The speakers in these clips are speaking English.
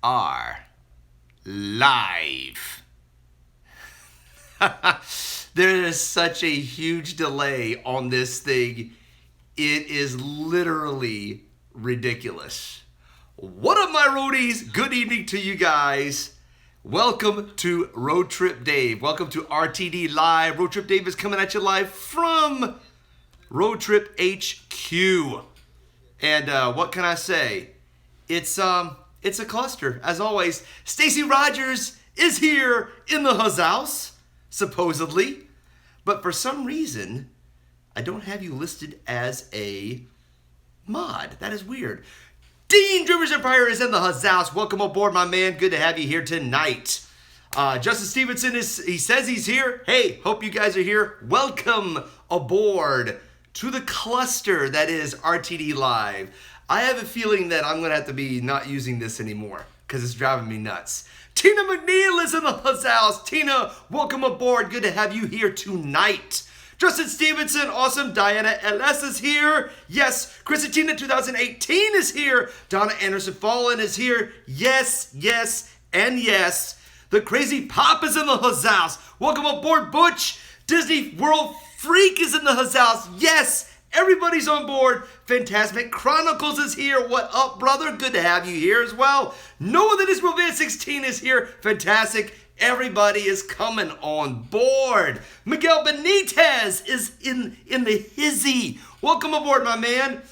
are live. There is such a huge delay on this thing. It is literally ridiculous. What up, my roadies? Good evening to you guys. Welcome to Roadtrip Dave. Welcome to RTD Live. Roadtrip Dave is coming at you live from Roadtrip HQ. And what can I say? It's a cluster, as always. Stacy Rogers is here in the house, supposedly. But for some reason, I don't have you listed as a mod. That is weird. Dean DreamersEmpire is in the house. Welcome aboard, my man. Good to have you here tonight. Justin Stevenson he says he's here. Hey, hope you guys are here. Welcome aboard to the cluster that is RTD Live. I have a feeling that I'm going to have to be not using this anymore because it's driving me nuts. Tina McNeil is in the house. Tina, welcome aboard. Good to have you here tonight. Justin Stevenson, awesome. Diana LS is here. Yes. Christina 2018 is here. Donna Anderson Fallen is here. Yes, yes, and yes. The Crazy Pop is in the house. Welcome aboard, Butch. Disney World Freak is in the house. Yes. Everybody's on board. Fantastic Chronicles is here. What up, brother? Good to have you here as well. Noah the Disney World 16 is here. Fantastic. Everybody is coming on board. Miguel Benitez is in the hizzy. Welcome aboard, my man.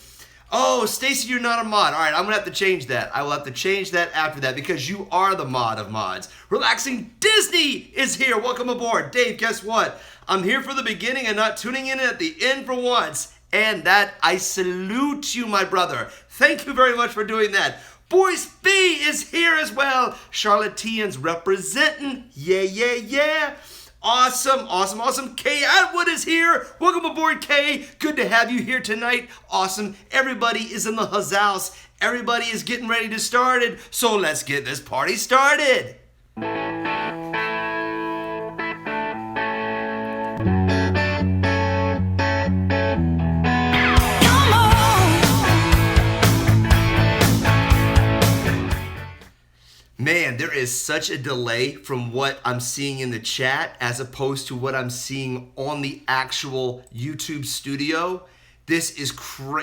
Oh, Stacy, you're not a mod. All right, I'm going to have to change that. I will have to change that after that because you are the mod of mods. Relaxing Disney is here. Welcome aboard. Dave, guess what? I'm here for the beginning and not tuning in at the end for once. And that, I salute you, my brother. Thank you very much for doing that. Boyce B is here as well. Charlotte Tian's representing. Yeah, yeah, yeah. Awesome, awesome, awesome. Kay Atwood is here. Welcome aboard, Kay. Good to have you here tonight. Awesome. Everybody is in the house. Everybody is getting ready to start it. So let's get this party started. Man, there is such a delay from what I'm seeing in the chat as opposed to what I'm seeing on the actual YouTube studio. This is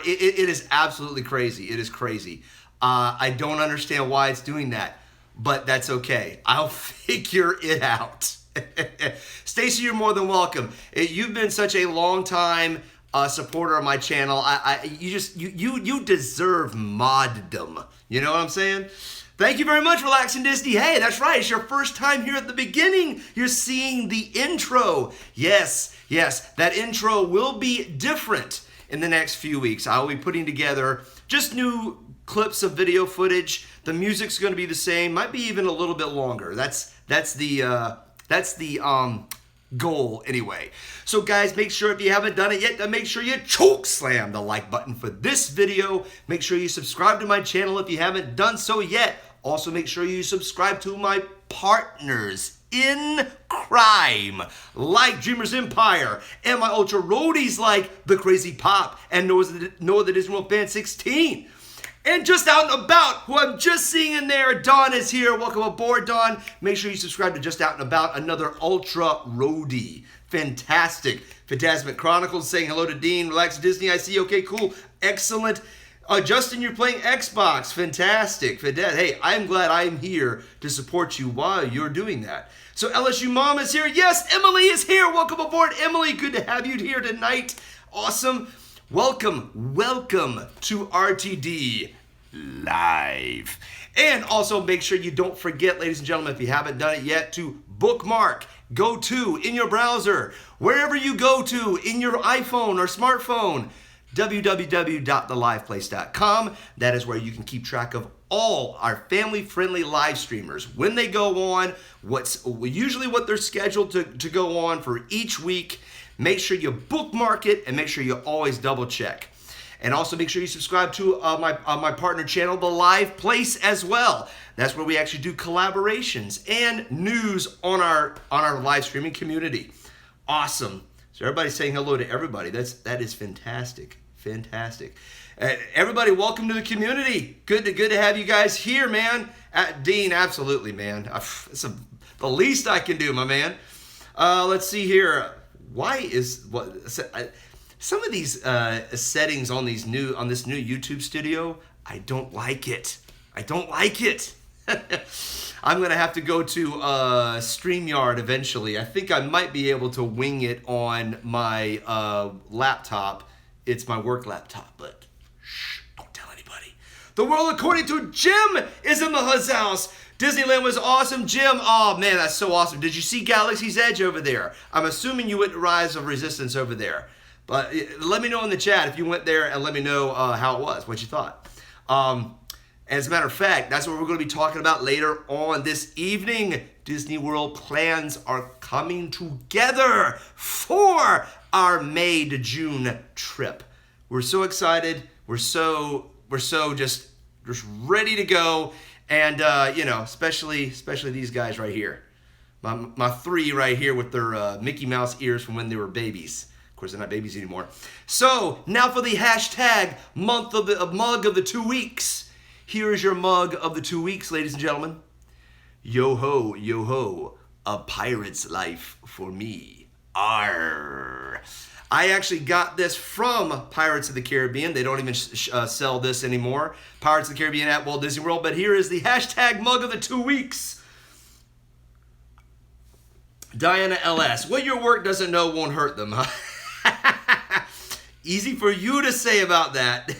it is absolutely crazy. It is crazy. I don't understand why it's doing that, but that's okay. I'll figure it out. Stacy, you're more than welcome. You've been such a long time supporter of my channel. You deserve moddom. You know what I'm saying? Thank you very much, Relaxing Disney. Hey, that's right. It's your first time here at the beginning. You're seeing the intro. Yes, yes, that intro will be different in the next few weeks. I'll be putting together just new clips of video footage. The music's going to be the same. Might be even a little bit longer. That's the goal anyway. So guys, make sure if you haven't done it yet, to make sure you choke slam the like button for this video. Make sure you subscribe to my channel if you haven't done so yet. Also make sure you subscribe to my partners in crime like DreamersEmpire and my ultra roadies like the Crazy Pop and Noah the Disney World Fan 16. And just out and about, who I'm just seeing in there, Dawn is here. Welcome aboard, Dawn. Make sure you subscribe to Just Out and About, another ultra roadie. Fantastic. Fantastic Chronicles saying hello to Dean. Relax Disney, I see. Okay, cool. Excellent. Justin, you're playing Xbox. Fantastic. Hey, I'm glad I'm here to support you while you're doing that. So LSU Mom is here. Yes, Emily is here. Welcome aboard, Emily. Good to have you here tonight. Awesome. Welcome to RTD Live. And also make sure you don't forget, ladies and gentlemen, if you haven't done it yet, to bookmark, go to, in your browser, wherever you go to, in your iPhone or smartphone, www.theliveplace.com. That is where you can keep track of all our family-friendly live streamers. When they go on, usually what they're scheduled to go on for each week. Make sure you bookmark it and make sure you always double check. And also make sure you subscribe to my partner channel, The Live Place, as well. That's where we actually do collaborations and news on our live streaming community. Awesome. So everybody's saying hello to everybody. That is fantastic. Fantastic. Everybody, welcome to the community. Good to have you guys here, man. Dean, absolutely, man. It's the least I can do, my man. Let's see here. Why is some of these settings on this new YouTube studio? I don't like it. I don't like it. I'm gonna have to go to StreamYard eventually. I think I might be able to wing it on my laptop. It's my work laptop, but shh, don't tell anybody. The world according to Jim is in the Huz house. Disneyland was awesome, Jim. Oh man, that's so awesome. Did you see Galaxy's Edge over there? I'm assuming you went to Rise of Resistance over there. But let me know in the chat if you went there, and let me know how it was, what you thought. As a matter of fact, that's what we're going to be talking about later on this evening. Disney World plans are coming together for our May to June trip. We're so excited. We're so just ready to go. And especially these guys right here, my three right here with their Mickey Mouse ears from when they were babies. Of course, they're not babies anymore. So now for the hashtag mug of the 2 weeks. Here is your mug of the 2 weeks, ladies and gentlemen. Yo ho, a pirate's life for me. Arr. I actually got this from Pirates of the Caribbean. They don't even sell this anymore. Pirates of the Caribbean at Walt Disney World. But here is the hashtag mug of the 2 weeks. Diana LS. What your work doesn't know won't hurt them, huh? Easy for you to say about that.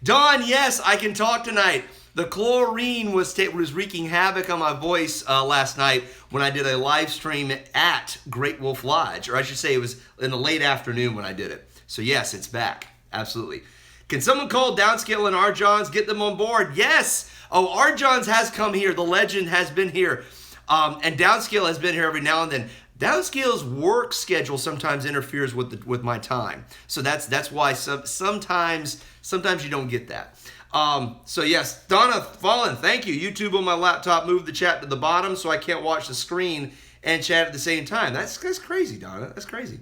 Dawn, yes, I can talk tonight. The chlorine was wreaking havoc on my voice last night when I did a live stream at Great Wolf Lodge. Or I should say it was in the late afternoon when I did it. So yes, it's back. Absolutely. Can someone call Downscale and R. Johns, get them on board? Yes. Oh, R. Johns has come here. The legend has been here. And Downscale has been here every now and then. Downscale's work schedule sometimes interferes with my time. So that's why sometimes you don't get that. So yes, Donna Fallen, thank you. YouTube on my laptop moved the chat to the bottom so I can't watch the screen and chat at the same time. That's crazy, Donna. That's crazy.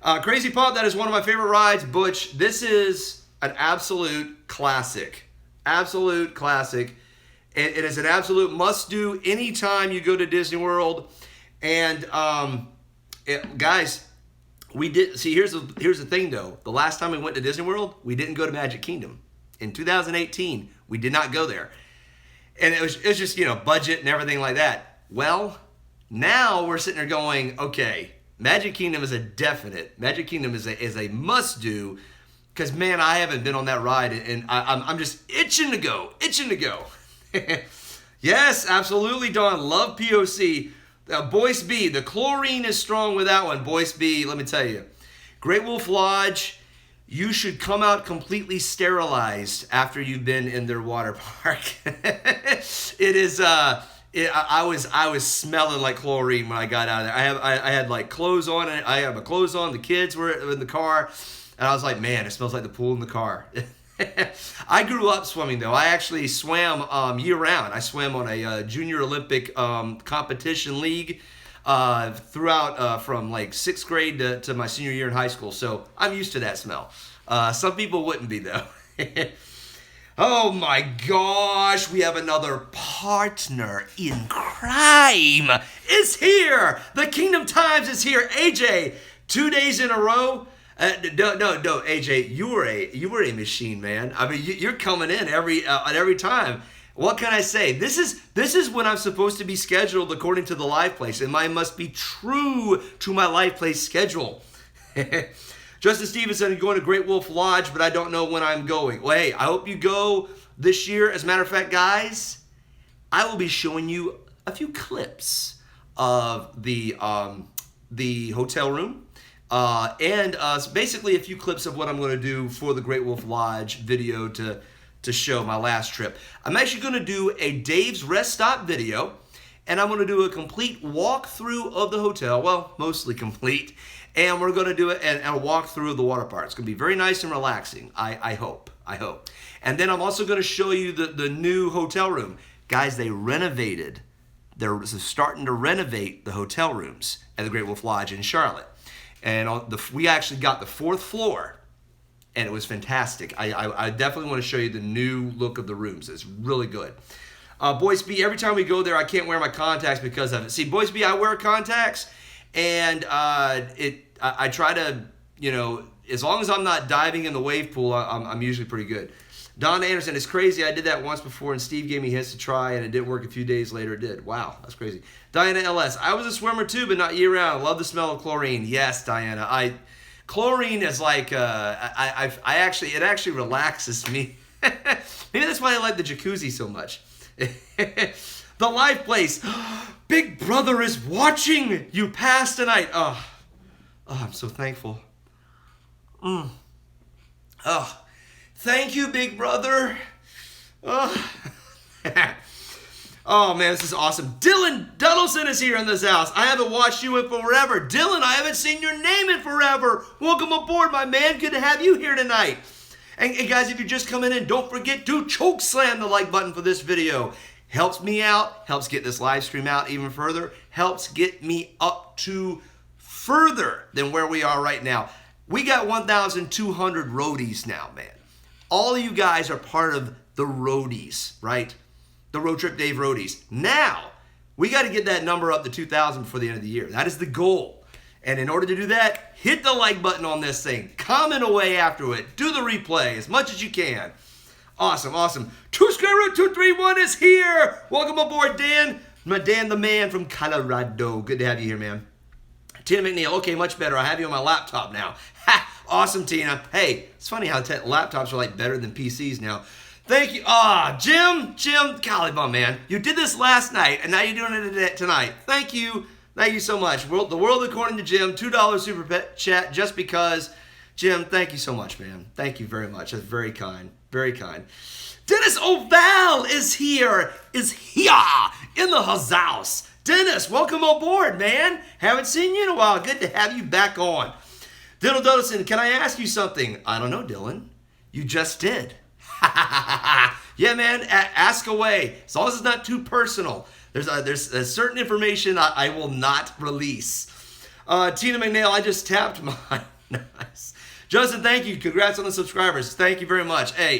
Crazy Pop, that is one of my favorite rides. Butch, this is an absolute classic. Absolute classic. It is an absolute must-do anytime you go to Disney World. And guys, we did see. Here's the thing, though. The last time we went to Disney World, we didn't go to Magic Kingdom. In 2018, we did not go there, and it was just budget and everything like that. Well, now we're sitting there going, okay, Magic Kingdom is a definite. Magic Kingdom is a must-do, because man, I haven't been on that ride, and I'm just itching to go. Yes, absolutely, Dawn. Love POC. Boyce B, the chlorine is strong with that one. Boyce B, let me tell you. Great Wolf Lodge, you should come out completely sterilized after you've been in their water park. It is, I was smelling like chlorine when I got out of there. I had like clothes on, and I had my clothes on, the kids were in the car, and I was like, man, it smells like the pool in the car. I grew up swimming, though. I actually swam year-round. I swam on a junior Olympic competition league throughout from like 6th grade to my senior year in high school. So I'm used to that smell. Some people wouldn't be, though. Oh, my gosh. We have another partner in crime. It's here. The Kingdom Times is here. AJ, 2 days in a row. No, AJ, you were a machine, man. I mean, you're coming in every time. What can I say? This is when I'm supposed to be scheduled according to the live place, and I must be true to my live place schedule. Justin Stevenson, going to Great Wolf Lodge, but I don't know when I'm going. Well, hey, I hope you go this year. As a matter of fact, guys, I will be showing you a few clips of the hotel room. And basically a few clips of what I'm going to do for the Great Wolf Lodge video to show my last trip. I'm actually going to do a Dave's Rest Stop video, and I'm going to do a complete walkthrough of the hotel, well, mostly complete, and we're going to do it and a walkthrough of the water park. It's going to be very nice and relaxing, I hope. And then I'm also going to show you the new hotel room. Guys, they renovated. They're starting to renovate the hotel rooms at the Great Wolf Lodge in Charlotte. And we actually got the 4th floor. and it was fantastic. I definitely want to show you the new look of the rooms. It's really good. Boys B, every time we go there, I can't wear my contacts because of it. See, Boys B, I wear contacts, and I try to, you know, as long as I'm not diving in the wave pool, I'm usually pretty good. Don Anderson, it's crazy. I did that once before, and Steve gave me hints to try, and it didn't work. A few days later, it did. Wow, that's crazy. Diana LS, I was a swimmer too, but not year-round. Love the smell of chlorine. Yes, Diana. Chlorine is like, it actually relaxes me. Maybe that's why I like the jacuzzi so much. The live place. Big Brother is watching you pass tonight. Oh, I'm so thankful. Oh, thank you, Big Brother. Oh. Oh, man, this is awesome. Dylan Duddleson is here in this house. I haven't watched you in forever. Dylan, I haven't seen your name in forever. Welcome aboard, my man. Good to have you here tonight. And guys, if you're just coming in, don't forget to choke slam the like button for this video. Helps me out, helps get this live stream out even further, helps get me up to further than where we are right now. We got 1,200 roadies now, man. All of you guys are part of the Roadies, right? The Road Trip Dave Roadies. Now, we got to get that number up to 2,000 before the end of the year. That is the goal. And in order to do that, hit the like button on this thing. Comment away after it. Do the replay as much as you can. Awesome, awesome. 2√231 is here. Welcome aboard, Dan. Dan the man from Colorado. Good to have you here, man. Tina McNeil. Okay, much better. I have you on my laptop now. Ha! Awesome, Tina. Hey, it's funny how laptops are like better than PCs now. Thank you. Jim, golly, my man. You did this last night, and now you're doing it tonight. Thank you. Thank you so much. The world according to Jim, $2 super chat just because. Jim, thank you so much, man. Thank you very much. That's very kind. Very kind. Dennis Oval is here in the house. Dennis, welcome aboard, man. Haven't seen you in a while. Good to have you back on. Dylan Dodson, can I ask you something? I don't know, Dylan. You just did. Yeah, man, ask away. As long as it's not too personal. There's certain information I will not release. Tina McNeil, I just tapped mine. Nice. Justin, thank you. Congrats on the subscribers. Thank you very much. Hey,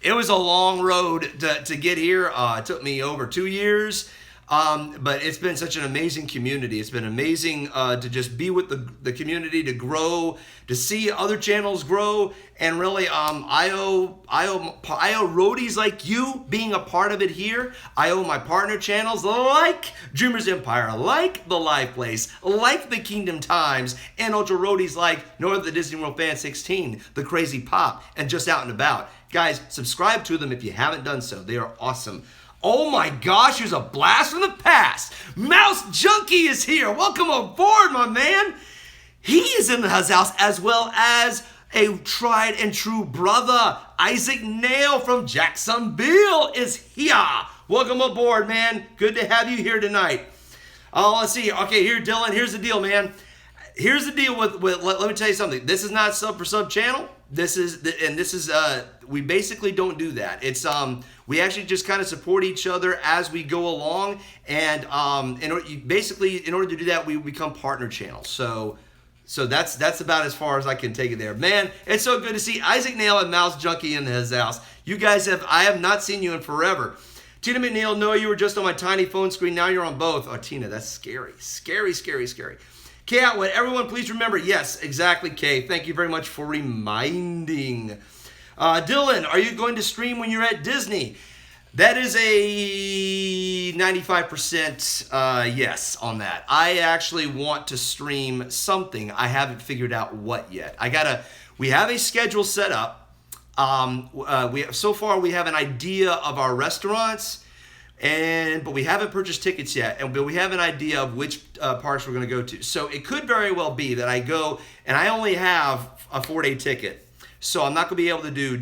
it was a long road to get here. It took me over 2 years. But it's been such an amazing community. It's been amazing to just be with the community, to grow, to see other channels grow, and really I owe roadies like you being a part of it here. I owe my partner channels like DreamersEmpire, like The Live Place, like The Kingdom Times, and Ultra Roadies like North of the Disney World Fan 16, The Crazy Pop, and Just Out and About. Guys, subscribe to them if you haven't done so. They are awesome. Oh my gosh, here's a blast from the past. Mouse Junkie is here. Welcome aboard, my man. He is in the house as well as a tried and true brother. Isaac Nail from Jacksonville is here. Welcome aboard, man. Good to have you here tonight. Let's see. Okay, here, Dylan. Here's the deal, man. Here's the deal with let me tell you something. This is not sub for sub channel. We basically don't do that. It's we actually just kind of support each other as we go along, and in order to do that, we become partner channels. So that's about as far as I can take it there. Man, it's so good to see Isaac Nail and Mouse Junkie in his house. You guys I have not seen you in forever. Tina McNeil, no, you were just on my tiny phone screen. Now you're on both. Oh, Tina, that's scary. Scary, scary, scary. Kay Atwood, everyone please remember, yes, exactly, Kay. Thank you very much for reminding. Dylan, are you going to stream when you're at Disney? That is a 95% yes on that. I actually want to stream something. I haven't figured out what yet. We have a schedule set up. So far we have an idea of our restaurants, but we haven't purchased tickets yet, but we have an idea of which parks we're going to go to. So it could very well be that I go, and I only have a 4-day ticket, so I'm not going to be able to do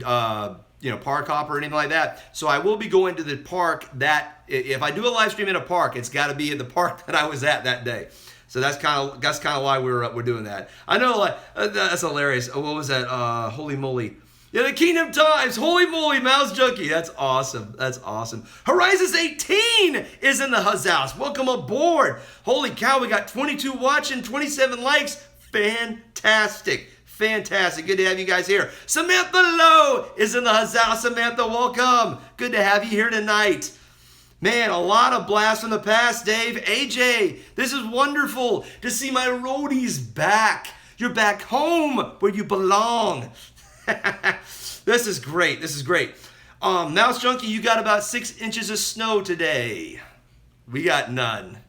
park hop or anything like that. So I will be going to the park that, if I do a live stream in a park, it's got to be in the park that I was at that day. So that's kind of why we're doing that. I know, that's hilarious. What was that? Holy moly. Yeah, the Kingdom Times. Holy moly, Mouse Junkie. That's awesome. That's awesome. Horizons 18 is in the house. Welcome aboard. Holy cow, we got 22 watching, 27 likes. Fantastic. Fantastic. Good to have you guys here. Samantha Lowe is in the huzzah. Samantha, welcome. Good to have you here tonight. Man, a lot of blasts from the past, Dave. AJ, this is wonderful to see my roadies back. You're back home where you belong. This is great. This is great. Mouse Junkie, you got about 6 inches of snow today. We got none.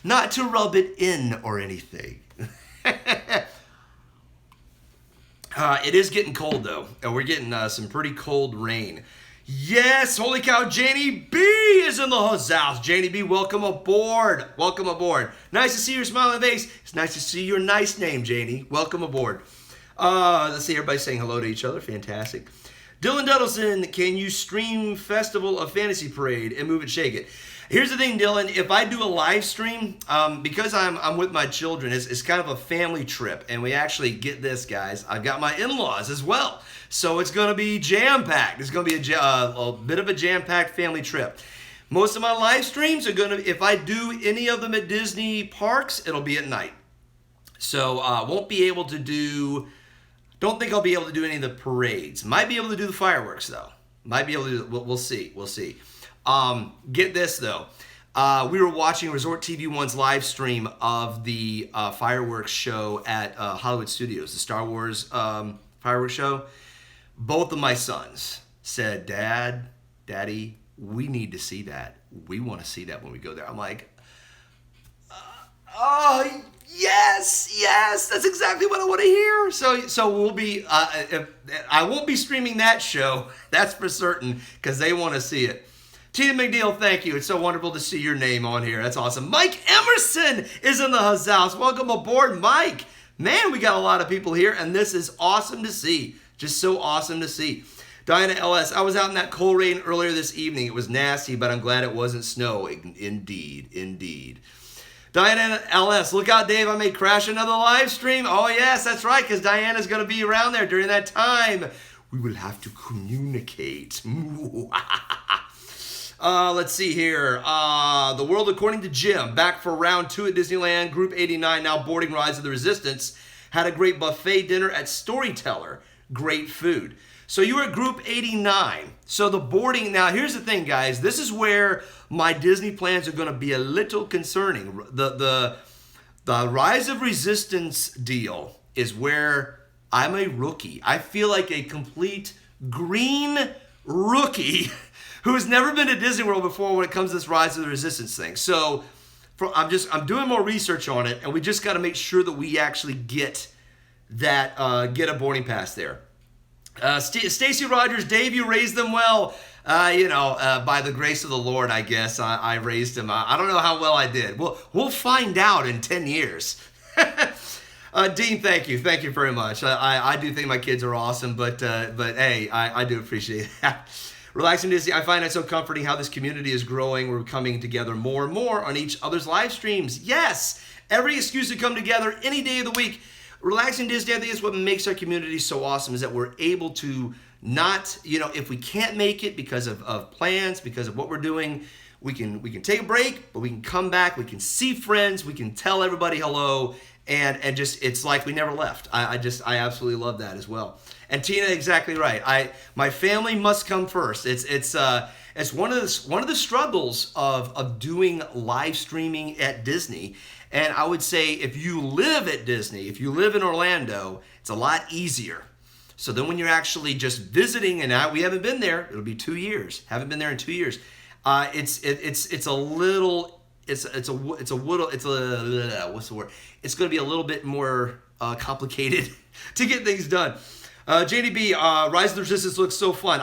Not to rub it in or anything. It is getting cold, though. And we're getting some pretty cold rain. Yes, holy cow, Janie B is in the huzzah. Janie B, welcome aboard. Welcome aboard. Nice to see your smiling face. It's nice to see your nice name, Janie. Welcome aboard. Let's see everybody saying hello to each other. Fantastic. Dylan Duddleson, can you stream Festival of Fantasy Parade and move it, shake it? Here's the thing, Dylan. If I do a live stream, because I'm with my children, it's kind of a family trip. And we actually, get this, guys, I've got my in-laws as well. So it's going to be jam-packed. It's going to be a bit of a jam-packed family trip. Most of my live streams are going to, if I do any of them at Disney parks, it'll be at night. So won't be able to do, don't think I'll be able to do any of the parades. Might be able to do the fireworks, though. Might be able to do, we'll see. We'll see. Get this, though. We were watching Resort TV 1's live stream of the fireworks show at Hollywood Studios, the Star Wars fireworks show. Both of my sons said, Daddy, we need to see that. We want to see that when we go there. I'm like, oh, yes, that's exactly what I want to hear. So we'll be, I won't be streaming that show, that's for certain, because they want to see it. Tina McNeil, thank you. It's so wonderful to see your name on here. That's awesome. Mike Emerson is in the huzzah. Welcome aboard, Mike. Man, we got a lot of people here, and this is awesome to see. Just so awesome to see. Diana LS, I was out in that cold rain earlier this evening. It was nasty, but I'm glad it wasn't snow. Indeed. Diana LS, look out, Dave. I may crash another live stream. Oh, yes, that's right, because Diana's going to be around there during that time. We will have to communicate. Let's see here. The World According to Jim, back for round 2 at Disneyland. Group 89, now boarding Rise of the Resistance. Had a great buffet dinner at Storyteller. Great food. So you were at Group 89. So the boarding, now here's the thing, guys. This is where my Disney plans are going to be a little concerning. The Rise of Resistance deal is where I'm a rookie. I feel like a complete green rookie who has never been to Disney World before when it comes to this Rise of the Resistance thing. So I'm doing more research on it, and we just got to make sure that we actually get a boarding pass there. Stacy Rogers, Dave, you raised them well. By the grace of the Lord, I guess I raised them. I don't know how well I did. We'll find out in 10 years. Dean, thank you very much. I do think my kids are awesome, but hey, I do appreciate that. Relaxing Disney, I find it so comforting how this community is growing. We're coming together more and more on each other's live streams. Yes, every excuse to come together any day of the week. Relaxing Disney, I think is what makes our community so awesome, is that we're able to not, if we can't make it because of plans, because of what we're doing, we can take a break, but we can come back, we can see friends, we can tell everybody hello, and just, it's like we never left. I absolutely love that as well. And Tina, exactly right. My family must come first. It's one of the struggles of doing live streaming at Disney. And I would say if you live at Disney, if you live in Orlando, it's a lot easier. So then when you're actually just visiting, and we haven't been there, it'll be 2 years. Haven't been there in 2 years. It's a little, what's the word? It's going to be a little bit more complicated to get things done. JDB, Rise of the Resistance looks so fun.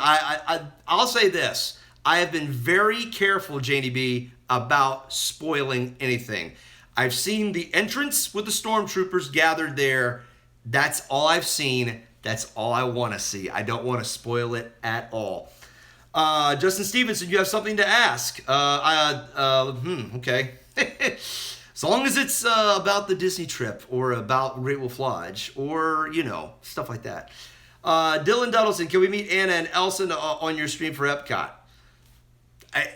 I'll say this. I have been very careful, JDB, about spoiling anything. I've seen the entrance with the stormtroopers gathered there. That's all I've seen. That's all I want to see. I don't want to spoil it at all. Justin Stevenson, you have something to ask. Okay. As long as it's about the Disney trip or about Great Wolf Lodge or, stuff like that. Dylan Duddleson, can we meet Anna and Elsa on your stream for Epcot?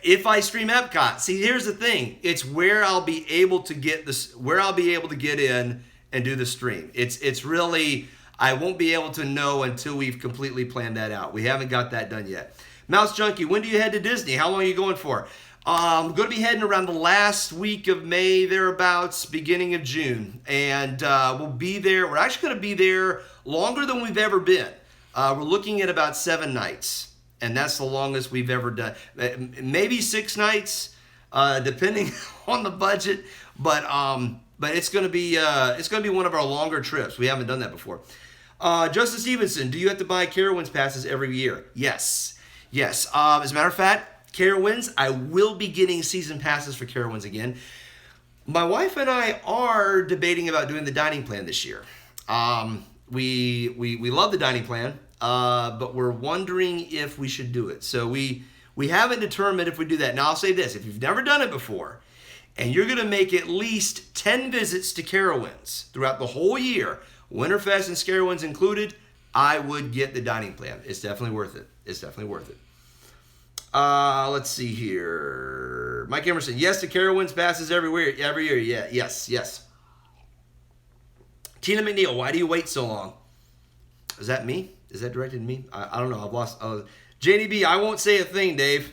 If I stream Epcot, see, here's the thing. It's where I'll be able to get this, where I'll be able to get in and do the stream. It's really, I won't be able to know until we've completely planned that out. We haven't got that done yet. Mouse Junkie, when do you head to Disney? How long are you going for? I'm going to be heading around the last week of May, thereabouts, beginning of June. And we'll be there. We're actually going to be there longer than we've ever been. We're looking at about 7 nights. And that's the longest we've ever done. Maybe 6 nights, depending on the budget. But it's going to be one of our longer trips. We haven't done that before. Justin Stevenson, do you have to buy Carowinds passes every year? Yes. As a matter of fact, Carowinds, I will be getting season passes for Carowinds again. My wife and I are debating about doing the dining plan this year. We love the dining plan. But we're wondering if we should do it. So we haven't determined if we do that. Now, I'll say this. If you've never done it before, and you're going to make at least 10 visits to Carowinds throughout the whole year, Winterfest and Carowinds included, I would get the dining plan. It's definitely worth it. Let's see here. Mike Emerson, yes to Carowinds passes every year. Yeah, yes. Tina McNeil, why do you wait so long? Is that me? Is that directed to me? I don't know. I've lost. JDB, I won't say a thing, Dave.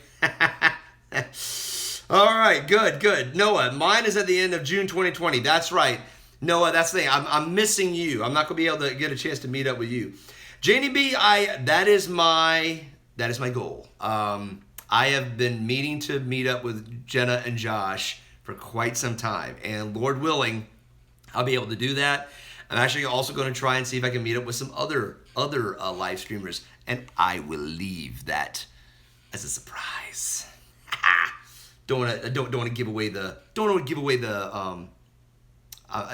All right, good. Noah, mine is at the end of June 2020. That's right. Noah, that's the thing. I'm missing you. I'm not going to be able to get a chance to meet up with you. JDB, that is my goal. I have been meaning to meet up with Jenna and Josh for quite some time. And Lord willing, I'll be able to do that. I'm actually also going to try and see if I can meet up with some other live streamers, and I will leave that as a surprise. don't want to give away the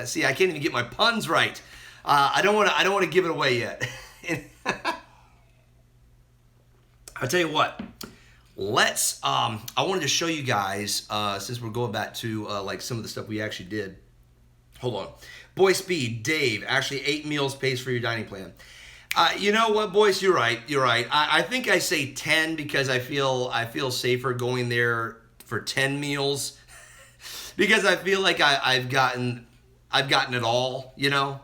see, I can't even get my puns right. I don't want to give it away yet. I'll tell you what. I wanted to show you guys since we're going back to like some of the stuff we actually did. Hold on. Boy Speed, Dave, actually 8 meals pays for your dining plan. You know what, boys? You're right. I think I say 10 because I feel safer going there for 10 meals because I feel like I've gotten it all, you know.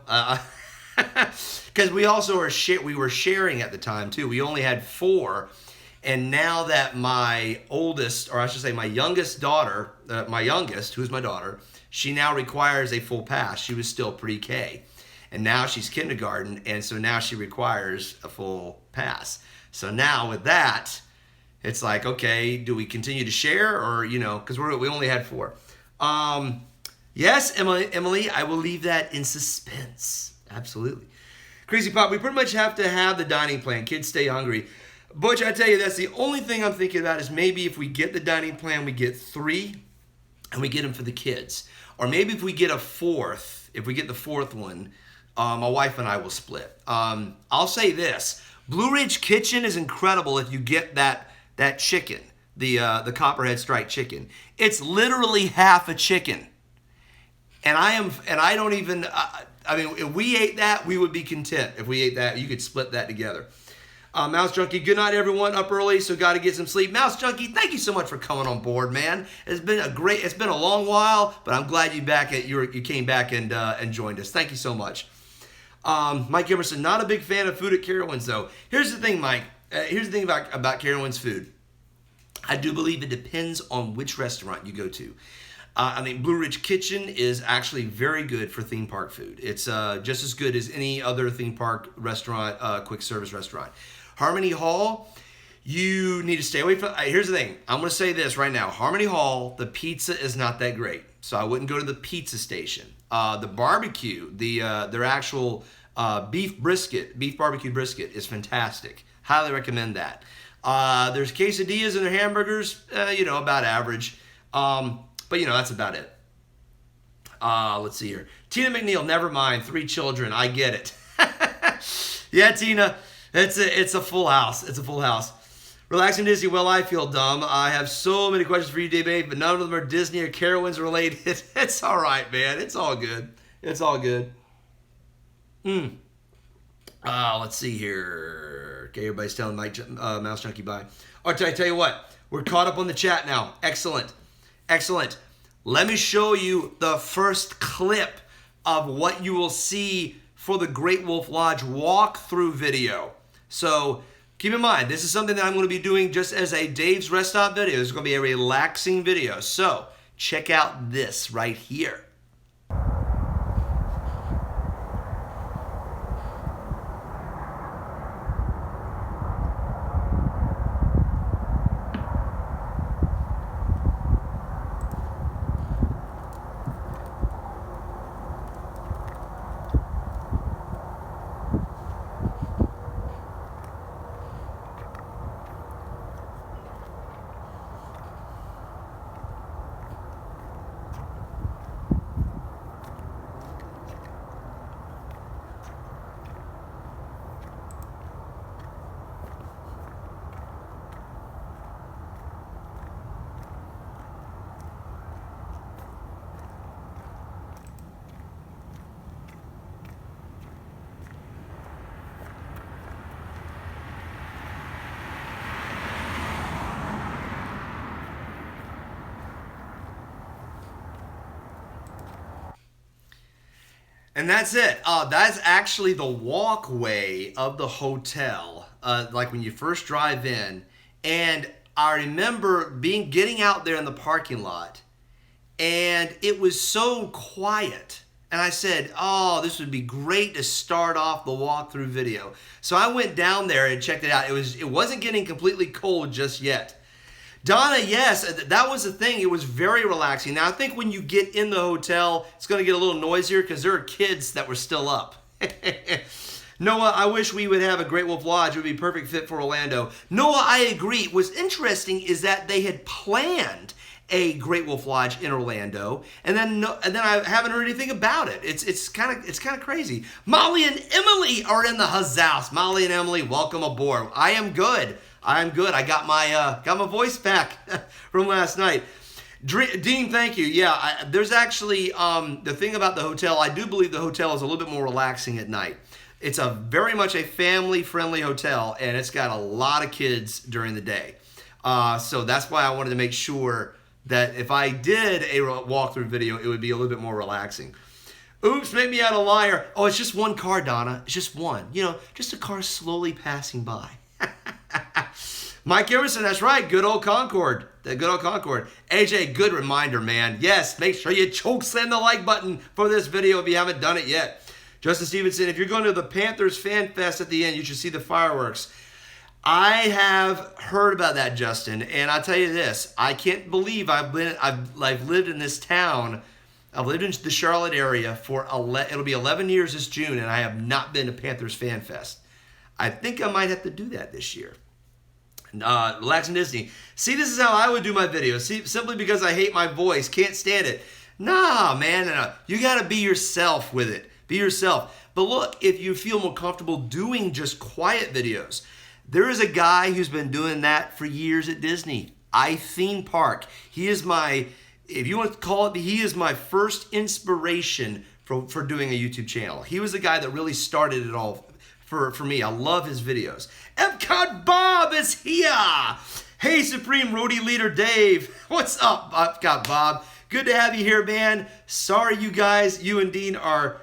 Because we also were sharing at the time too. We only had 4, and now that my oldest, or I should say my youngest daughter, who's my daughter, she now requires a full pass. She was still pre-K. And now she's kindergarten, and so now she requires a full pass. So now with that, it's like, okay, do we continue to share? Or, you know, because we only had 4. Yes, Emily, I will leave that in suspense. Absolutely. Crazy Pop, we pretty much have to have the dining plan. Kids stay hungry. Butch, I tell you, that's the only thing I'm thinking about is maybe if we get the dining plan, we get 3, and we get them for the kids. Or maybe if we get the 4th one, my wife and I will split. I'll say this. Blue Ridge Kitchen is incredible if you get that chicken, the Copperhead Strike chicken. It's literally half a chicken. And I don't even, I mean, if we ate that, we would be content. If we ate that, you could split that together. Mouse Junkie, good night, everyone. Up early, so got to get some sleep. Mouse Junkie, thank you so much for coming on board, man. It's been a long while, but I'm glad you came back and joined us. Thank you so much. Mike Emerson, not a big fan of food at Carowinds, though. Here's the thing, Mike. Here's the thing about Carowinds food. I do believe it depends on which restaurant you go to. I mean, Blue Ridge Kitchen is actually very good for theme park food. It's just as good as any other theme park restaurant, quick service restaurant. Harmony Hall, you need to stay away from. Here's the thing. I'm going to say this right now. Harmony Hall, the pizza is not that great. So I wouldn't go to the pizza station. The barbecue, their actual beef barbecue brisket is fantastic. Highly recommend that. There's quesadillas and their hamburgers, about average. But, that's about it. Let's see here. Tina McNeil, never mind. 3 children. I get it. Yeah, Tina, it's a full house. It's a full house. Relaxing Disney, well, I feel dumb. I have so many questions for you, Dave, but none of them are Disney or Carowinds related. It's all right, man. It's all good. It's all good. Let's see here. Okay, everybody's telling Mike Mouse Junkie bye. All right, I tell you what, we're caught up on the chat now. Excellent. Excellent. Let me show you the first clip of what you will see for the Great Wolf Lodge walkthrough video. So keep in mind, this is something that I'm going to be doing just as a Dave's Rest Stop video. It's going to be a relaxing video. So check out this right here. And that's it. That's actually the walkway of the hotel, like when you first drive in. And I remember getting out there in the parking lot, and it was so quiet. And I said, oh, this would be great to start off the walkthrough video. So I went down there and checked it out. It wasn't getting completely cold just yet. Donna, yes, that was the thing. It was very relaxing. Now, I think when you get in the hotel, it's going to get a little noisier because there are kids that were still up. Noah, I wish we would have a Great Wolf Lodge. It would be a perfect fit for Orlando. Noah, I agree. What's interesting is that they had planned a Great Wolf Lodge in Orlando, and then I haven't heard anything about it. It's kind of crazy. Molly and Emily are in the house. Molly and Emily, welcome aboard. I am good. I'm good. I got my voice back from last night. Dean, thank you. Yeah, there's actually the thing about the hotel. I do believe the hotel is a little bit more relaxing at night. It's very much a family-friendly hotel, and it's got a lot of kids during the day. So that's why I wanted to make sure that if I did a walkthrough video, it would be a little bit more relaxing. Oops, make me out a liar. Oh, it's just one car, Donna. It's just one. You know, just a car slowly passing by. Mike Emerson, that's right. Good old Concord. The good old Concord. AJ, good reminder, man. Yes, make sure you choke slam the like button for this video if you haven't done it yet. Justin Stevenson, if you're going to the Panthers Fan Fest at the end, you should see the fireworks. I have heard about that, Justin, and I'll tell you this. I can't believe I've lived in this town. I've lived in the Charlotte area for it'll be 11 years this June, and I have not been to Panthers Fan Fest. I think I might have to do that this year. Relaxing Disney. See, this is how I would do my videos. See, simply because I hate my voice, can't stand it. Nah, man, no. You got to be yourself with it. Be yourself. But look, if you feel more comfortable doing just quiet videos, there is a guy who's been doing that for years at Disney. Theme Park. He is my, if you want to call it, he is my first inspiration for doing a YouTube channel. He was the guy that really started it all for me. I love his videos. Epcot Bob is here. Hey, Supreme Roadie Leader Dave. What's up, Epcot Bob? Good to have you here, man. Sorry, you guys, you and Dean are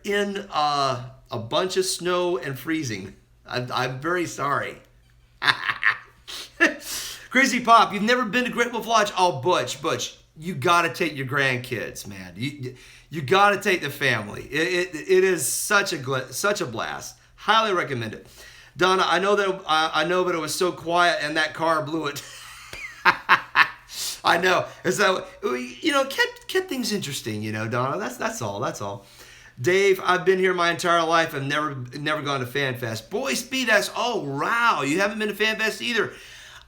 in a bunch of snow and freezing. I'm very sorry. Crazy Pop, you've never been to Great Wolf Lodge? Oh, Butch, you got to take your grandkids, man. You got to take the family. It is such a blast. Highly recommend it. Donna, I know, but it was so quiet and that car blew it. I know. So, kept things interesting, Donna. That's all. Dave, I've been here my entire life. I've never gone to Fan Fest. Boys B, oh wow, you haven't been to Fan Fest either.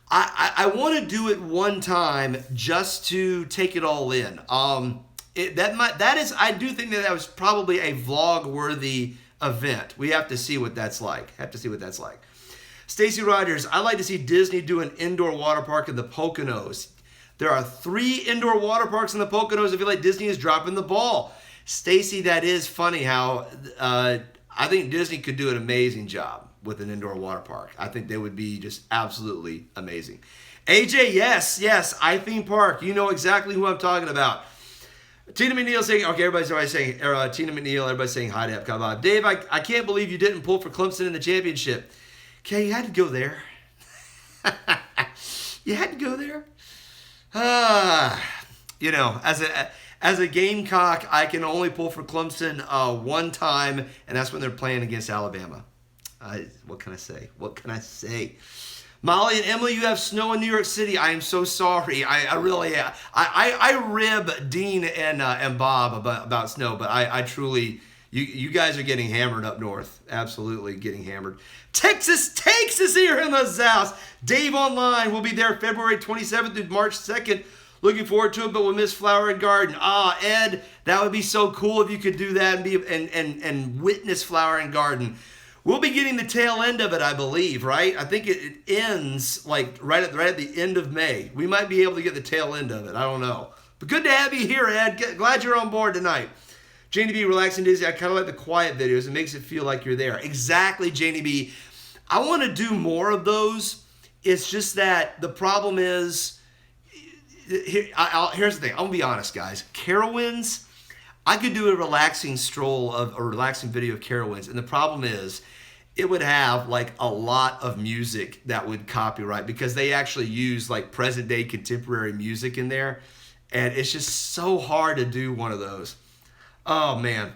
I want to do it one time just to take it all in. I do think that was probably a vlog worthy event. We have to see what that's like. Stacy Rogers, I'd like to see Disney do an indoor water park in the Poconos. There are 3 indoor water parks in the Poconos. I feel like Disney is dropping the ball. Stacy, that is funny how I think Disney could do an amazing job. with an indoor water park. I think they would be just absolutely amazing. AJ, yes, iTheme Park. You know exactly who I'm talking about. Tina McNeil saying, okay, everybody's saying, Tina McNeil, everybody's saying hi to Epcot. Dave, I can't believe you didn't pull for Clemson in the championship. Okay, you had to go there. You had to go there. You know, as a Gamecock, I can only pull for Clemson one time, and that's when they're playing against Alabama. What can I say? What can I say? Molly and Emily, you have snow in New York City. I am so sorry. I really, I rib Dean and Bob about snow, but I truly, you guys are getting hammered up north. Absolutely getting hammered. Texas Takes is here in the house. Dave Online will be there February 27th through March 2nd. Looking forward to it, but we'll miss Flower and Garden. Ed, that would be so cool if you could do that and be and witness Flower and Garden. We'll be getting the tail end of it, I believe, right? I think it ends like right at the end of May. We might be able to get the tail end of it. I don't know. But good to have you here, Ed. Glad you're on board tonight. Janie B, relaxing Disney. I kind of like the quiet videos. It makes it feel like you're there. Exactly, Janie B. I want to do more of those. It's just that the problem is, here's the thing. I'm going to be honest, guys. Carowinds, I could do a relaxing stroll of a relaxing video of Carowinds, and the problem is it would have like a lot of music that would copyright because they actually use like present day contemporary music in there, and it's just so hard to do one of those. Oh man,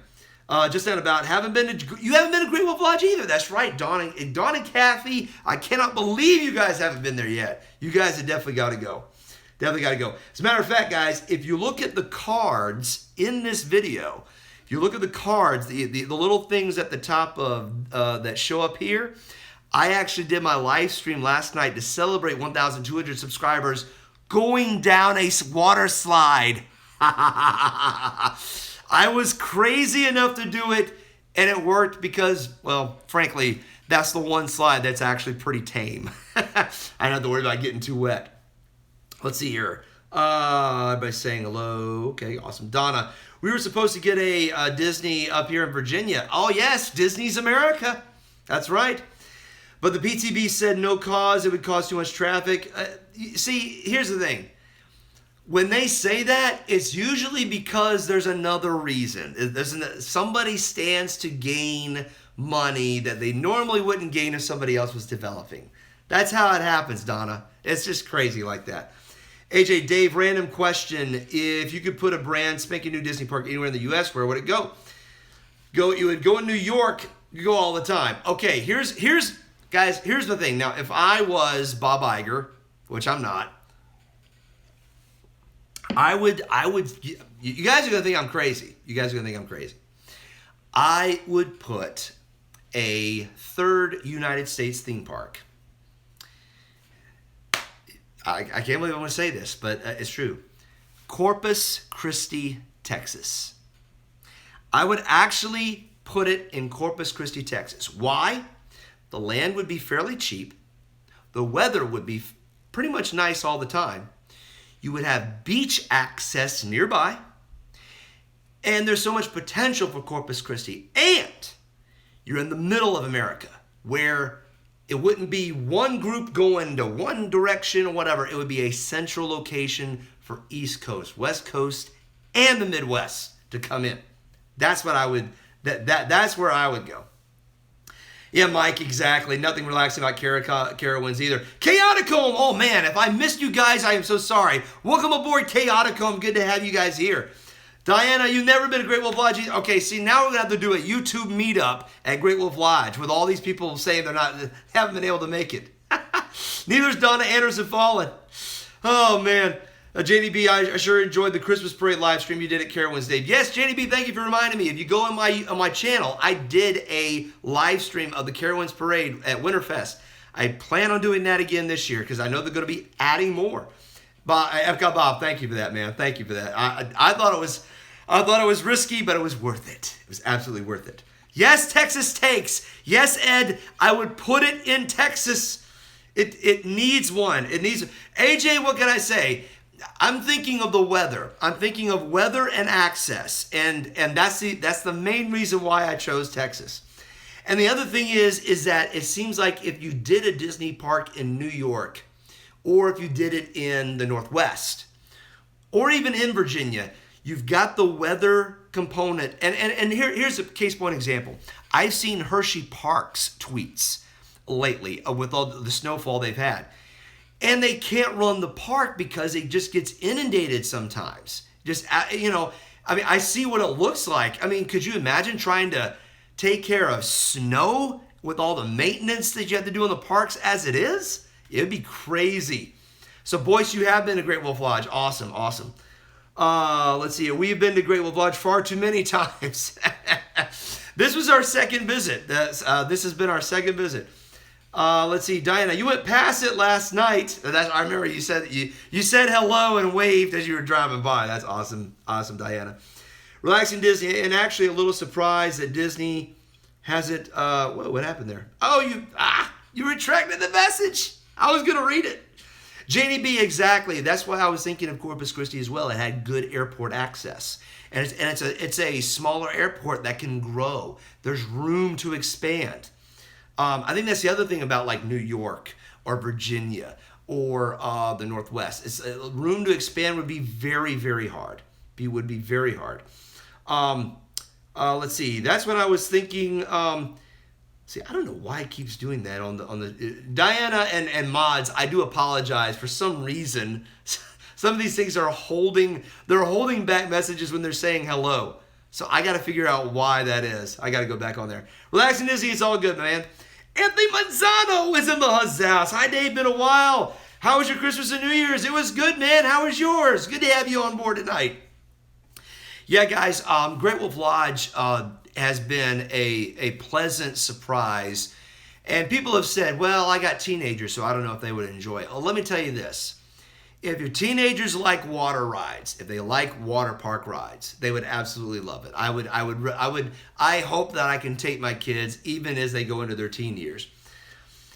just that about you haven't been to Great Wolf Lodge either. That's right, Dawn and Kathy. I cannot believe you guys haven't been there yet. You guys have definitely got to go. Definitely got to go. As a matter of fact, guys, if you look at the cards in this video, if you look at the cards, the little things at the top of that show up here, I actually did my live stream last night to celebrate 1,200 subscribers going down a water slide. I was crazy enough to do it, and it worked because, well, frankly, that's the one slide that's actually pretty tame. I don't have to worry about getting too wet. Let's see here. Everybody's saying hello. Okay, awesome. Donna, we were supposed to get a Disney up here in Virginia. Oh, yes, Disney's America. That's right. But the PTB said no cause. It would cause too much traffic. See, here's the thing. When they say that, it's usually because there's another reason. Somebody stands to gain money that they normally wouldn't gain if somebody else was developing. That's how it happens, Donna. It's just crazy like that. AJ, Dave, random question. If you could put a brand spanking new Disney park anywhere in the U.S., where would it go? You would go in New York. You go all the time. Okay, here's guys, here's the thing. Now, if I was Bob Iger, which I'm not, I would, you guys are going to think I'm crazy. You guys are going to think I'm crazy. I would put a third United States theme park. I can't believe I'm going to say this, but it's true. Corpus Christi, Texas. I would actually put it in Corpus Christi, Texas. Why? The land would be fairly cheap. The weather would be pretty much nice all the time. You would have beach access nearby. And there's so much potential for Corpus Christi. And you're in the middle of America where it wouldn't be one group going to one direction or whatever. It would be a central location for East Coast, West Coast, and the Midwest to come in. That's what I would, that's where I would go. Yeah, Mike, exactly. Nothing relaxing about Carowinds either. Chaoticome, oh man, if I missed you guys, I am so sorry. Welcome aboard Chaoticome. Good to have you guys here. Diana, you've never been to Great Wolf Lodge. Okay, see, now we're going to have to do a YouTube meetup at Great Wolf Lodge with all these people saying haven't been able to make it. Neither's Donna Anderson Fallen. Oh, man. JDB, I sure enjoyed the Christmas Parade live stream you did at Carowinds, Dave. Yes, JDB, thank you for reminding me. If you go on my channel, I did a live stream of the Carowinds Parade at Winterfest. I plan on doing that again this year because I know they're going to be adding more. Epcot Bob, thank you for that, man. Thank you for that. I thought it was risky, but it was worth it. It was absolutely worth it. Yes, Texas Takes. Yes, Ed, I would put it in Texas. It needs one. It needs. AJ, what can I say? I'm thinking of the weather. I'm thinking of weather and access, and that's the main reason why I chose Texas. And the other thing is that it seems like if you did a Disney park in New York, or if you did it in the Northwest, or even in Virginia, you've got the weather component. And here's a case point example. I've seen Hershey Park's tweets lately with all the snowfall they've had. And they can't run the park because it just gets inundated sometimes. Just, you know, I mean, I see what it looks like. I mean, could you imagine trying to take care of snow with all the maintenance that you have to do in the parks as it is? It'd be crazy. So, Boyce, you have been to Great Wolf Lodge. Awesome, awesome. Let's see. We've been to Great Wolf Lodge far too many times. This was our second visit. This has been our second visit. Let's see, Diana, you went past it last night. I remember you said you said hello and waved as you were driving by. That's awesome, awesome, Diana. Relaxing Disney, and actually a little surprised that Disney hasn't. What happened there? Oh, you retracted the message. I was gonna read it. Janie B, exactly. That's why I was thinking of Corpus Christi as well. It had good airport access, and it's a smaller airport that can grow. There's room to expand. I think that's the other thing about like New York or Virginia or the Northwest. It's room to expand would be very, very hard. Would be very hard. Let's see. That's what I was thinking. See, I don't know why it keeps doing that on the Diana and mods. I do apologize. For some reason, some of these things are holding back messages when they're saying hello. So I got to figure out why that is. I got to go back on there. Relaxing Disney, it's all good, man. Anthony Manzano is in the house. Hi, Dave. Been a while. How was your Christmas and New Year's? It was good, man. How was yours? Good to have you on board tonight. Yeah, guys. Great Wolf Lodge has been a pleasant surprise. And people have said, well, I got teenagers, so I don't know if they would enjoy it. Well, let me tell you this. If your teenagers like water rides, if they like water park rides, they would absolutely love it. I hope that I can take my kids even as they go into their teen years.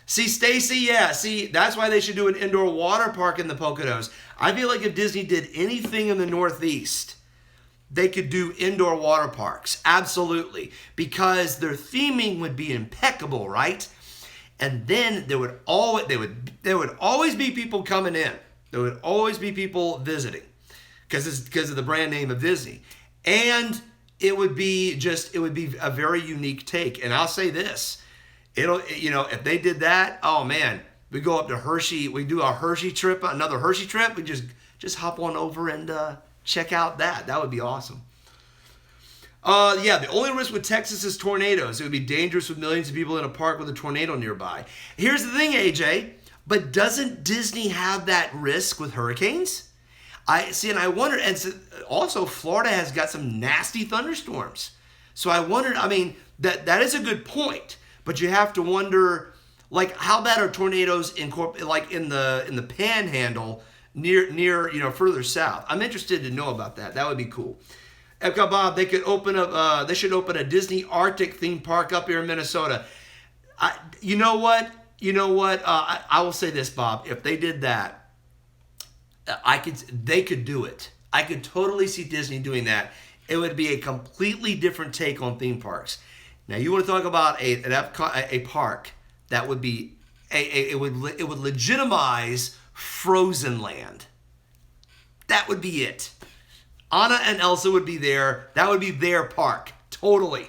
See, Stacy, yeah, see, that's why they should do an indoor water park in the Poconos. I feel like if Disney did anything in the Northeast, they could do indoor water parks, absolutely, because their theming would be impeccable, right? And then there would always be people coming in. There would always be people visiting because of the brand name of Disney. And it would be a very unique take. And I'll say this, if they did that, oh man, we go up to Hershey, we do a Hershey trip, another Hershey trip, we just hop on over and check out that. That would be awesome. Yeah, the only risk with Texas is tornadoes. It would be dangerous with millions of people in a park with a tornado nearby. Here's the thing, AJ. But doesn't Disney have that risk with hurricanes? And I wonder, and so also Florida has got some nasty thunderstorms. So I wondered, I mean, that is a good point, but you have to wonder, like, how bad are tornadoes in the Panhandle near further south? I'm interested to know about that. That would be cool. Epcot Bob, they should open a Disney Arctic theme park up here in Minnesota. You know what? I will say this, Bob. If they did that, they could do it. I could totally see Disney doing that. It would be a completely different take on theme parks. Now, you want to talk about a park that would be it would legitimize Frozen Land. That would be it. Anna and Elsa would be there. That would be their park. Totally.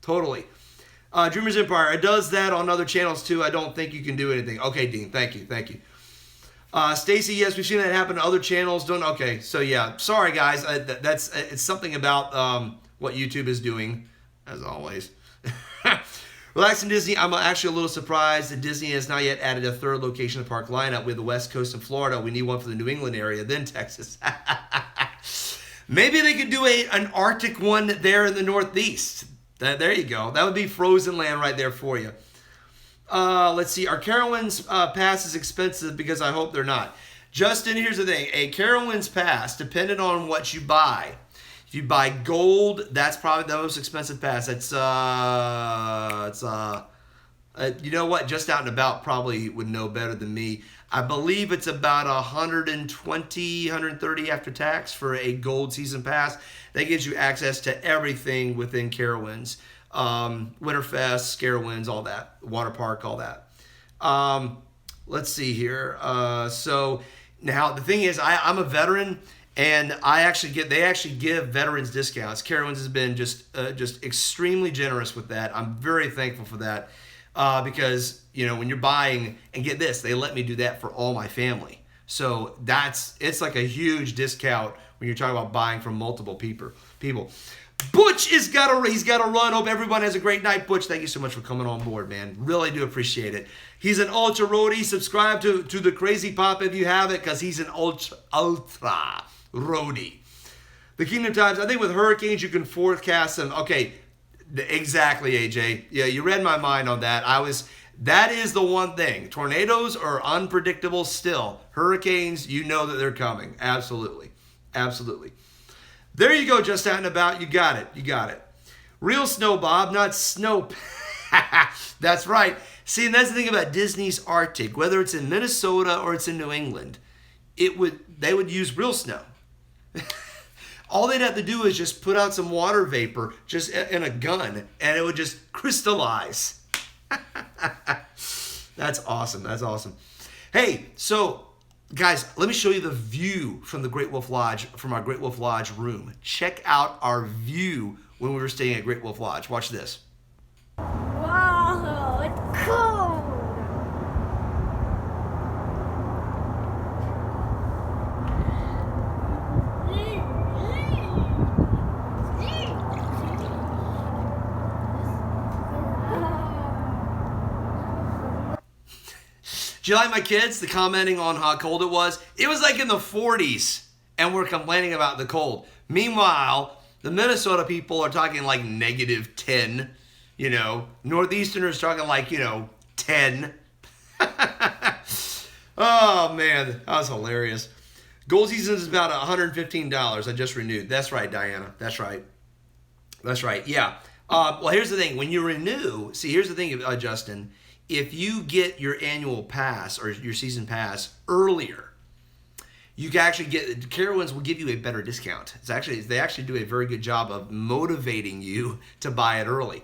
DreamersEmpire, it does that on other channels too. I don't think you can do anything. Okay, Dean, thank you. Stacy, yes, we've seen that happen to other channels. Okay, so yeah, sorry guys. It's something about what YouTube is doing, as always. Relaxing Disney, I'm actually a little surprised that Disney has not yet added a third location to the park lineup. With the West Coast and Florida, we need one for the New England area, then Texas. Maybe they could do an Arctic one there in the Northeast. There you go. That would be Frozen Land right there for you. Let's see. Are Carowinds passes expensive? Because I hope they're not. Justin, here's the thing. A Carowinds pass, depending on what you buy. If you buy gold, that's probably the most expensive pass. You know what? Just Out and About probably would know better than me. I believe it's about $120, $130 after tax for a gold season pass. That gives you access to everything within Carowinds. Winterfest, Scarewinds, all that, Waterpark, all that. Let's see here. So now the thing is, I'm a veteran, and they actually give veterans discounts. Carowinds has been just extremely generous with that. I'm very thankful for that because when you're buying, and get this, they let me do that for all my family. So it's like a huge discount when you're talking about buying from multiple people. Butch he's got to run. Hope everyone has a great night. Butch, thank you so much for coming on board, man. Really do appreciate it. He's an ultra roadie. Subscribe to the Crazy Pop if you have it, because he's an ultra roadie. The Kingdom Times, I think with hurricanes you can forecast them. Okay, exactly, AJ. Yeah, you read my mind on that. That is the one thing. Tornadoes are unpredictable still. Hurricanes, you know that they're coming. Absolutely. Absolutely. There you go, just out and about. You got it. Real snow, Bob, not snow. That's right. See, and that's the thing about Disney's Arctic. Whether it's in Minnesota or it's in New England, they would use real snow. All they'd have to do is just put out some water vapor just in a gun, and it would just crystallize. That's awesome. Hey, so guys, let me show you the view from the Great Wolf Lodge, from our Great Wolf Lodge room. Check out our view when we were staying at Great Wolf Lodge. Watch this. Wow, it's cold. Do you like my kids? The commenting on how cold it was? It was like in the 40s, and we're complaining about the cold. Meanwhile, the Minnesota people are talking like -10. Northeasterners talking like 10. Oh man, that was hilarious. Gold season is about $115. I just renewed. That's right, Diana. That's right. Yeah. Well, here's the thing. When you renew, see, here's the thing, Justin. If you get your annual pass or your season pass earlier, you can actually get, Carowinds will give you a better discount. They actually do a very good job of motivating you to buy it early.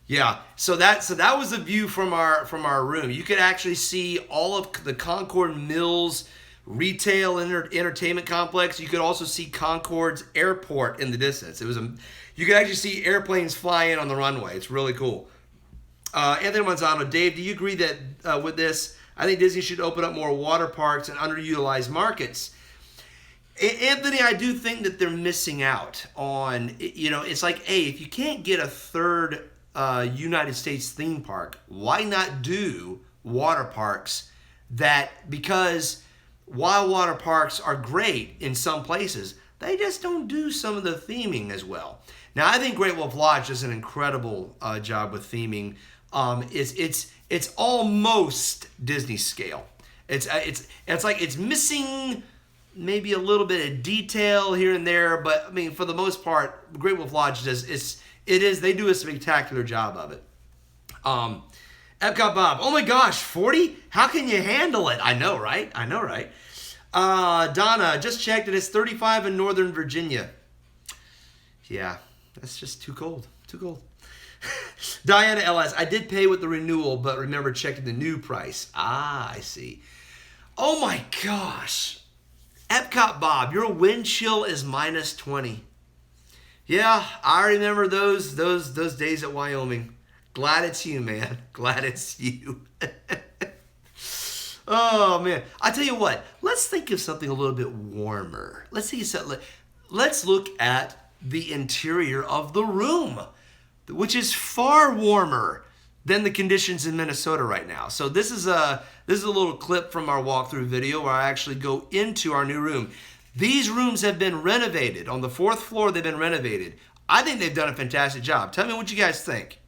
Yeah, so that was the view from our room. You could actually see all of the Concord Mills retail entertainment complex. You could also see Concord's airport in the distance. You could actually see airplanes fly in on the runway. It's really cool. Anthony Manzano, Dave, do you agree that with this, I think Disney should open up more water parks and underutilized markets? Anthony, I do think that they're missing out on, it's like, hey, if you can't get a third United States theme park, why not do water parks because while water parks are great in some places, they just don't do some of the theming as well. Now, I think Great Wolf Lodge does an incredible job with theming. It's almost Disney scale. It's like it's missing maybe a little bit of detail here and there, but I mean, for the most part, Great Wolf Lodge they do a spectacular job of it. Epcot Bob, oh my gosh, 40? How can you handle it? I know, right? Donna, just checked it. It's 35 in Northern Virginia. Yeah, that's just too cold. Diana LS, I did pay with the renewal, but remember checking the new price. I see. Oh my gosh. Epcot Bob, your wind chill is -20. Yeah, I remember those days at Wyoming. Glad it's you, man. Glad it's you. Oh man, I tell you what. Let's think of something a little bit warmer. Let's look at the interior of the room, which is far warmer than the conditions in Minnesota right now. So this is a little clip from our walkthrough video where I actually go into our new room. These rooms have been renovated. On the 4th floor, they've been renovated. I think they've done a fantastic job. Tell me what you guys think.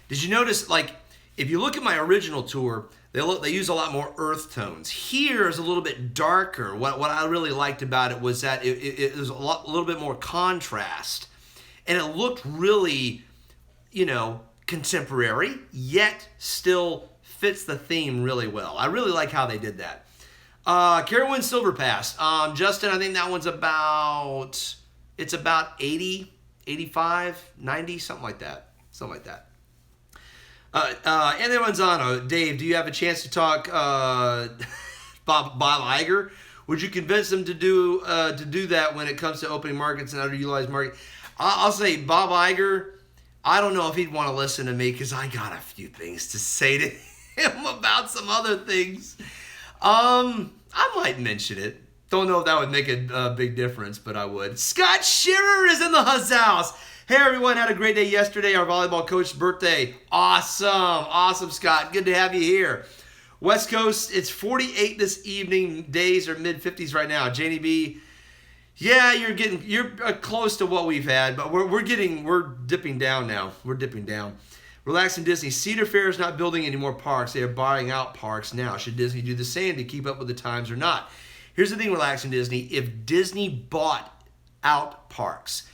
Did you notice, like, if you look at my original tour, They use a lot more earth tones. Here is a little bit darker. What I really liked about it was that it was a little bit more contrast, and it looked really, contemporary, yet still fits the theme really well. I really like how they did that. Carowinds Silver Pass. Justin, I think that one's about 80, 85, 90, something like that. Anthony Manzano, Dave, do you have a chance to talk Bob Iger? Would you convince him to do that when it comes to opening markets and underutilized market? I'll say Bob Iger, I don't know if he'd want to listen to me because I got a few things to say to him about some other things. I might mention it. Don't know if that would make a big difference, but I would. Scott Shearer is in the house. Hey, everyone. Had a great day yesterday. Our volleyball coach's birthday. Awesome, Scott. Good to have you here. West Coast, it's 48 this evening. Days are mid-50s right now. Janie B, yeah, you're close to what we've had, but we're dipping down now. We're dipping down. Relaxing Disney. Cedar Fair is not building any more parks. They are buying out parks now. Should Disney do the same to keep up with the times or not? Here's the thing, Relaxing Disney. If Disney bought out parks,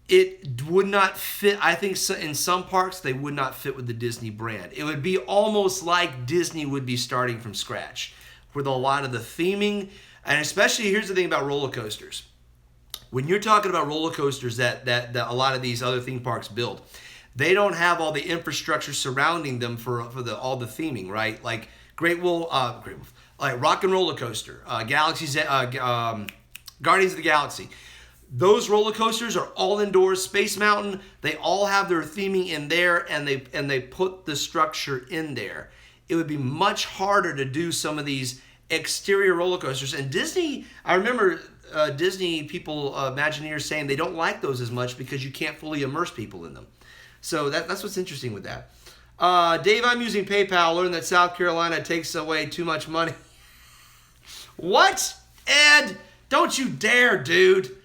it would not fit. I think in some parks, they would not fit with the Disney brand. It would be almost like Disney would be starting from scratch with a lot of the theming. And especially, here's the thing about roller coasters. When you're talking about roller coasters that a lot of these other theme parks build, they don't have all the infrastructure surrounding them for all the theming, right? Like like Rock and Roller Coaster, Guardians of the Galaxy. Those roller coasters are all indoors. Space Mountain, they all have their theming in there, and they put the structure in there. It would be much harder to do some of these exterior roller coasters. And Disney, I remember Disney people, Imagineers, saying they don't like those as much because you can't fully immerse people in them. So that's what's interesting with that. Dave, I'm using PayPal. Learned that South Carolina takes away too much money. What? Ed, don't you dare, dude.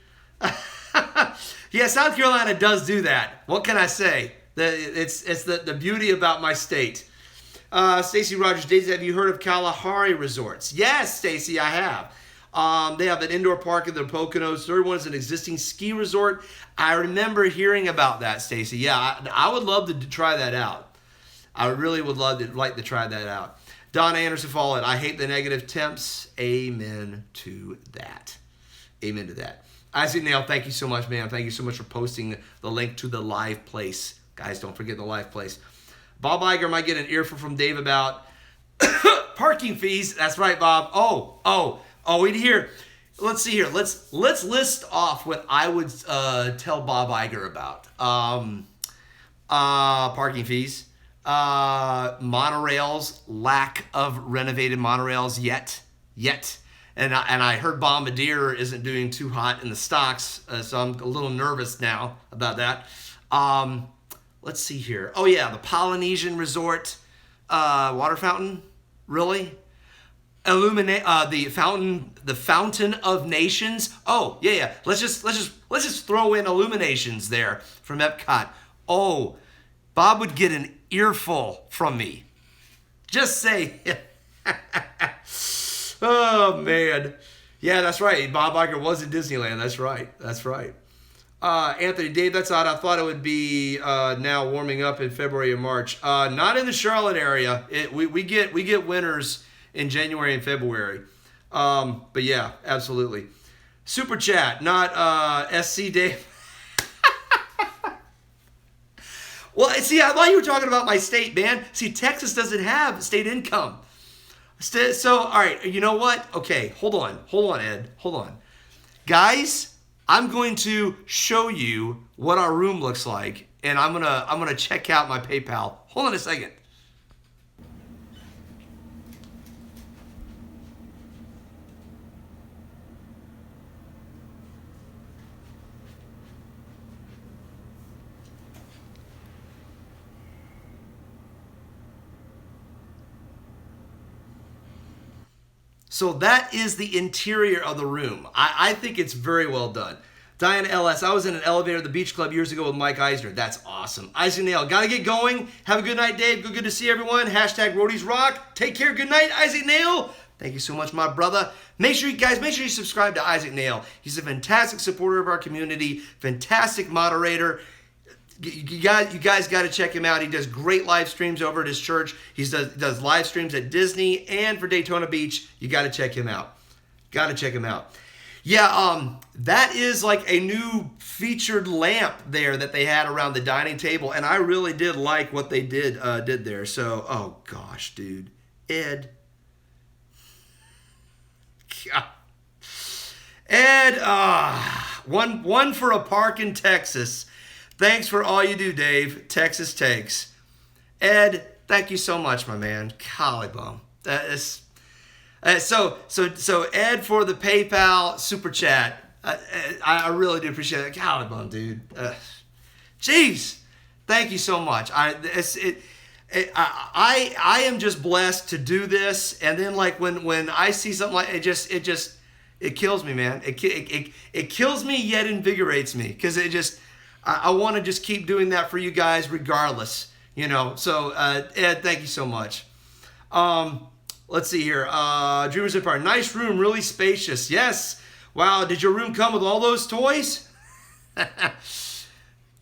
Yeah, South Carolina does do that. What can I say? It's the beauty about my state. Stacy Rogers, Daisy, have you heard of Kalahari Resorts? Yes, Stacy, I have. They have an indoor park in the Poconos. Third one is an existing ski resort. I remember hearing about that, Stacy. Yeah, I would love to try that out. I really would like to try that out. Don Anderson followed. I hate the negative temps. Amen to that. Amen to that. Isaac Nail, thank you so much, man. Thank you so much for posting the link to the live place. Guys, don't forget the live place. Bob Iger might get an earful from Dave about parking fees. That's right, Bob. Oh, wait here. Let's see here. Let's list off what I would tell Bob Iger about. Parking fees. Monorails, lack of renovated monorails yet. And I heard Bombardier isn't doing too hot in the stocks, so I'm a little nervous now about that. Let's see here. Oh yeah, the Polynesian Resort, water fountain, really? The Fountain of Nations. Oh yeah. Let's just throw in Illuminations there from Epcot. Oh, Bob would get an earful from me. Just say. Oh, man. Yeah, that's right. Bob Iger was in Disneyland. That's right. Anthony, Dave, that's odd. I thought it would be now warming up in February and March. Not in the Charlotte area. We get winters in January and February. But yeah, absolutely. Super chat, not SC Dave. Well, see, I thought you were talking about my state, man. See, Texas doesn't have state income. So, all right, you know what? Okay, hold on, Ed, hold on. Guys, I'm going to show you what our room looks like, and I'm gonna check out my PayPal. Hold on a second. So that is the interior of the room. I think it's very well done. Diana LS, I was in an elevator at the beach club years ago with Mike Eisner. That's awesome. Isaac Nail, gotta get going. Have a good night, Dave. Good to see everyone. Hashtag Roadies Rock. Take care. Good night, Isaac Nail. Thank you so much, my brother. Make sure you subscribe to Isaac Nail. He's a fantastic supporter of our community, fantastic moderator. You guys got to check him out. He does great live streams over at his church. He does live streams at Disney and for Daytona Beach. You got to check him out. Got to check him out. Yeah, that is like a new featured lamp there that they had around the dining table, and I really did like what they did there. So, oh gosh, dude, Ed. God. Ed, one for a park in Texas. Thanks for all you do, Dave. Texas takes. Ed, thank you so much, my man. Golly bum. That is so Ed for the PayPal super chat. I really do appreciate it. Golly bum, dude. Jeez, thank you so much. I am just blessed to do this, and then like when I see something like it kills me, man. It kills me yet invigorates me because I want to just keep doing that for you guys regardless, you know. So Ed, thank you so much. Let's see here. DreamersEmpire, nice room, really spacious. Yes. Wow, did your room come with all those toys?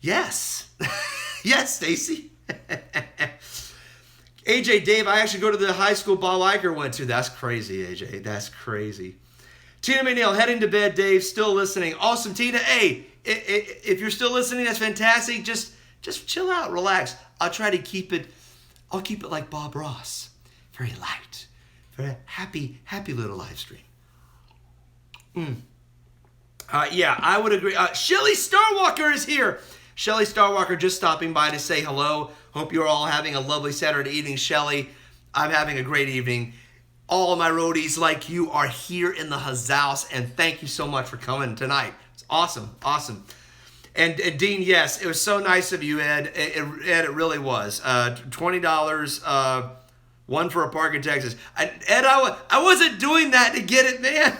Yes. Yes, Stacy. AJ, Dave, I actually go to the high school Bob Iger went to. That's crazy, AJ. That's crazy. Tina McNeil, heading to bed, Dave, still listening. Awesome, Tina. Hey, if you're still listening, that's fantastic. Just chill out, relax. I'll keep it like Bob Ross. Very light. Very happy little live stream. Yeah, I would agree. Shelly Starwalker is here. Shelly Starwalker just stopping by to say hello. Hope you're all having a lovely Saturday evening, Shelly. I'm having a great evening. All of my roadies like you are here in the Hazouse, and thank you so much for coming tonight. It's awesome, awesome. And Dean, yes, it was so nice of you, Ed. It really was. $20, one for a park in Texas. Ed, I wasn't doing that to get it, man.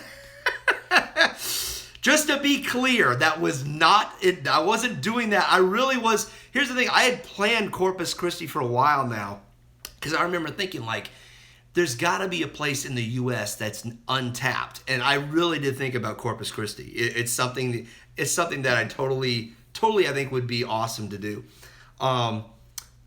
Just to be clear, that was not it. I wasn't doing that. I really was. Here's the thing. I had planned Corpus Christi for a while now because I remember thinking, like, there's got to be a place in the U.S. that's untapped. And I really did think about Corpus Christi. It's something that I totally I think would be awesome to do.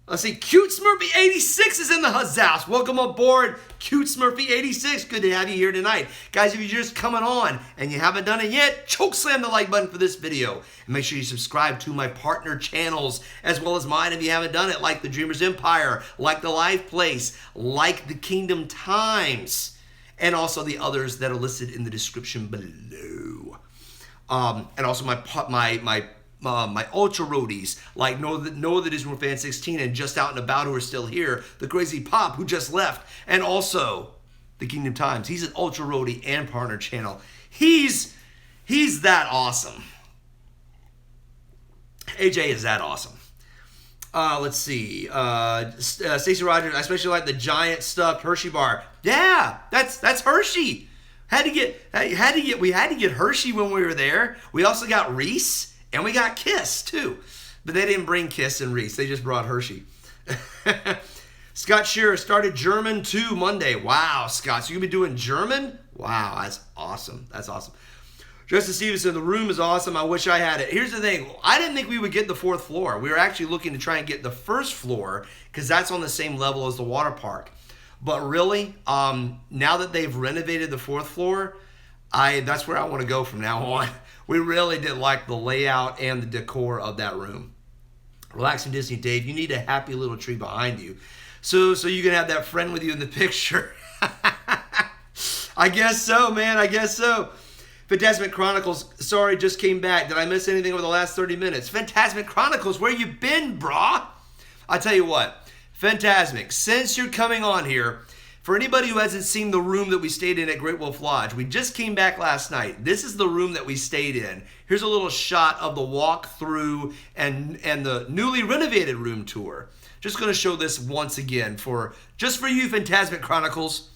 Let's see, Cute Smurfy 86 is in the Hazouse. Welcome aboard, Cute Smurfy 86. Good to have you here tonight. Guys, if you're just coming on and you haven't done it yet, choke slam the like button for this video. And make sure you subscribe to my partner channels as well as mine if you haven't done it, like the DreamersEmpire, like the Live Place, like the Kingdom Times, and also the others that are listed in the description below. And also my ultra roadies, like Noah the Disney World Fan 16 and Just Out and About who are still here, the Crazy Pop who just left, and also the Kingdom Times. He's an ultra roadie and partner channel. He's that awesome. AJ is that awesome. Let's see. Stacey Rogers, I especially like the giant stuffed Hershey bar. Yeah, that's Hershey. We had to get Hershey when we were there. We also got Reese. And we got Kiss, too. But they didn't bring Kiss and Reese. They just brought Hershey. Scott Shearer started German, too, Monday. Wow, Scott. So you've been doing German? Wow, that's awesome. That's awesome. Justin Stevenson, the room is awesome. I wish I had it. Here's the thing. I didn't think we would get the 4th floor. We were actually looking to try and get the 1st floor because that's on the same level as the water park. But really, now that they've renovated the 4th floor, that's where I want to go from now on. We really did like the layout and the decor of that room. Relaxing Disney, Dave, you need a happy little tree behind you. So you can have that friend with you in the picture. I guess so, man. I guess so. Phantasmic Chronicles, sorry, just came back. Did I miss anything over the last 30 minutes? Phantasmic Chronicles, where you been, brah? I tell you what, Phantasmic, since you're coming on here, for anybody who hasn't seen the room that we stayed in at Great Wolf Lodge, we just came back last night. This is the room that we stayed in. Here's a little shot of the walk-through and the newly renovated room tour. Just going to show this once again just for you, Phantasmic Chronicles.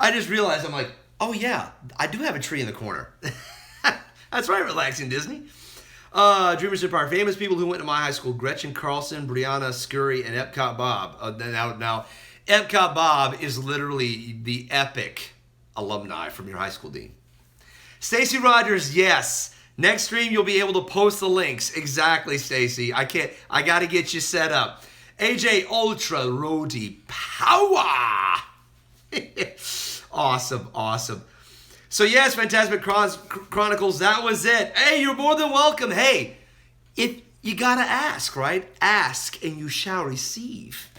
I just realized, I'm like, oh yeah, I do have a tree in the corner. That's right, Relaxing Disney. DreamersEmpire, famous people who went to my high school: Gretchen Carlson, Brianna Scurry, and Epcot Bob. Now, Epcot Bob is literally the epic alumni from your high school dean. Stacy Rogers, yes. Next stream, you'll be able to post the links. Exactly, Stacy. I got to get you set up. AJ Ultra Roadie Power. Awesome. So yes, Fantasmic Chronicles, that was it. Hey, you're more than welcome. Hey, if you got to ask, right? Ask and you shall receive.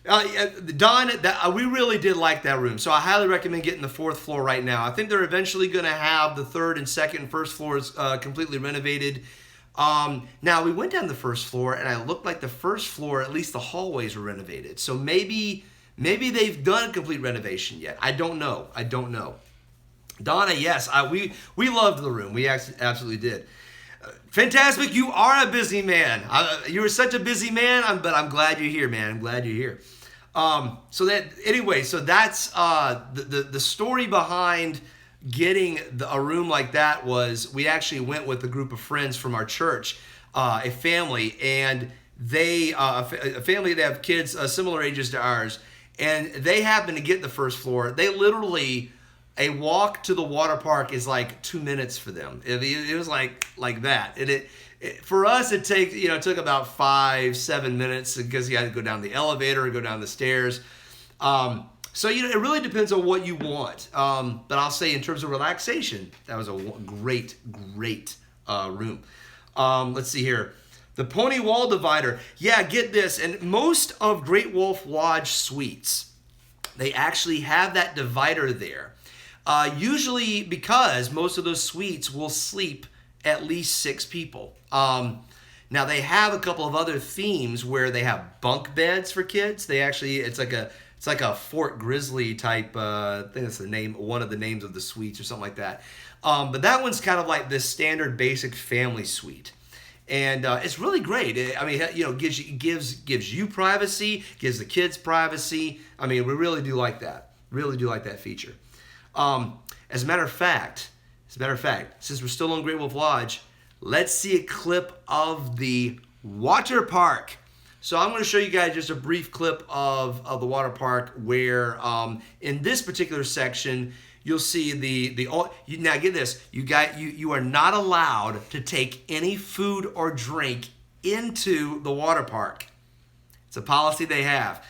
Don, we really did like that room, so I highly recommend getting the 4th floor right now. I think they're eventually going to have the 3rd and 2nd and 1st floors completely renovated. Now, we went down the 1st floor, and I looked like the 1st floor, at least the hallways were renovated. So maybe they've done a complete renovation yet. I don't know. Donna, yes, we loved the room. We absolutely did. Fantastic, you are a busy man. You're such a busy man, but I'm glad you're here, man. I'm glad you're here. So that's the story behind getting a room like that was we actually went with a group of friends from our church, a family, and a family that have kids similar ages to ours, and they happened to get the 1st floor. They literally, a walk to the water park is like 2 minutes for them. It was like that. For us, it took about 5-7 minutes because you had to go down the elevator or go down the stairs. So it really depends on what you want. But I'll say in terms of relaxation, that was a great room. Let's see here. The Pony Wall Divider. Yeah, get this. And most of Great Wolf Lodge suites, they actually have that divider there. Usually because most of those suites will sleep at least 6 people. Now they have a couple of other themes where they have bunk beds for kids. It's like a Fort Grizzly type. I think that's one of the names of the suites or something like that. But that one's kind of like this standard basic family suite. And it's really great. Gives you privacy, gives the kids privacy. I mean, we really do like that. Really do like that feature. As a matter of fact, since we're still on Great Wolf Lodge, let's see a clip of the water park. So I'm going to show you guys just a brief clip of the water park where in this particular section you'll see now get this, you are not allowed to take any food or drink into the water park. It's a policy they have.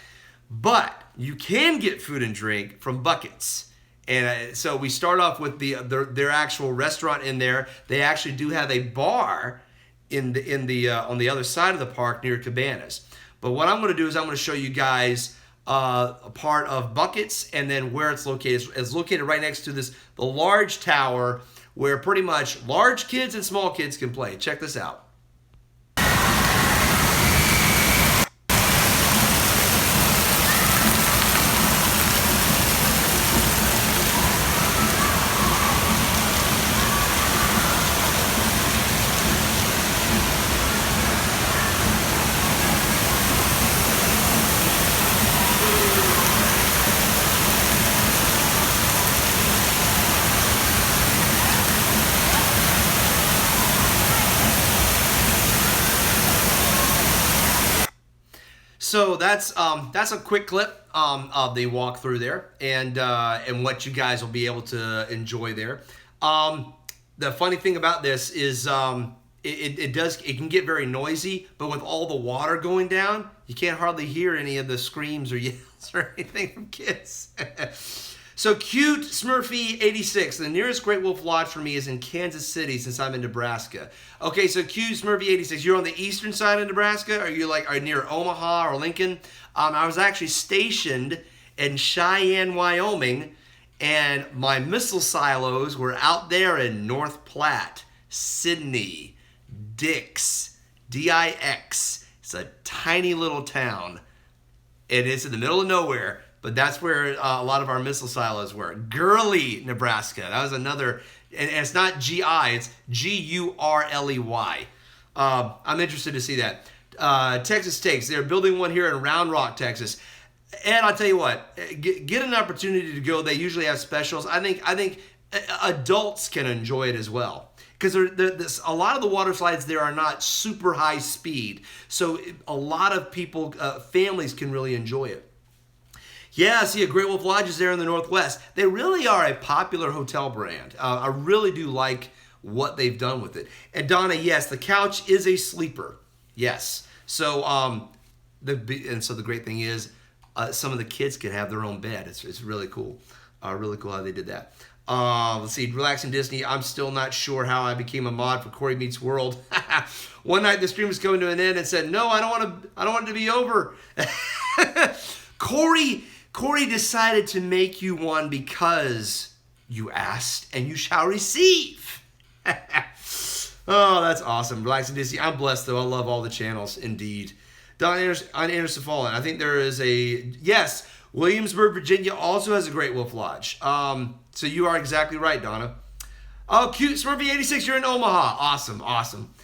But you can get food and drink from buckets. And so we start off with their actual restaurant in there. They actually do have a bar on the other side of the park near cabanas. But what I'm going to do is I'm going to show you guys a part of buckets and then where it's located. It's located right next to the large tower where pretty much large kids and small kids can play. Check this out. So that's a quick clip of the walkthrough there, and what you guys will be able to enjoy there. The funny thing about this is it can get very noisy, but with all the water going down, you can't hardly hear any of the screams or yells or anything from kids. So Cute Smurfy 86, the nearest Great Wolf Lodge for me is in Kansas City since I'm in Nebraska. Okay, so Cute Smurfy 86, you're on the eastern side of Nebraska? Are near Omaha or Lincoln? I was actually stationed in Cheyenne, Wyoming, and my missile silos were out there in North Platte, Sidney, Dix, D-I-X. It's a tiny little town. It is in the middle of nowhere. But that's where a lot of our missile silos were. Gurley, Nebraska. That was another, and it's not G-I, it's G-U-R-L-E-Y. I'm interested to see that. Texas Takes, they're building one here in Round Rock, Texas. And I'll tell you what, get an opportunity to go. They usually have specials. I think adults can enjoy it as well, because a lot of the water slides there are not super high speed, so a lot of people, families, can really enjoy it. Yeah, see, Great Wolf Lodge is there in the Northwest. They really are a popular hotel brand. I really do like what they've done with it. And Donna, yes, the couch is a sleeper. Yes. So the great thing is, some of the kids can have their own bed. It's really cool. Really cool how they did that. Let's see, Relaxing Disney. I'm still not sure how I became a mod for Corey Meets World. One night the stream was coming to an end and said, "No, I don't want it to be over." Corey decided to make you one because you asked and you shall receive. Oh, that's awesome. Relaxing Disney. I'm blessed though. I love all the channels indeed. Don Anderson Fallen. I think there is yes, Williamsburg, Virginia also has a Great Wolf Lodge. So you are exactly right, Donna. Oh, cute. Smurfy86, you're in Omaha. Awesome.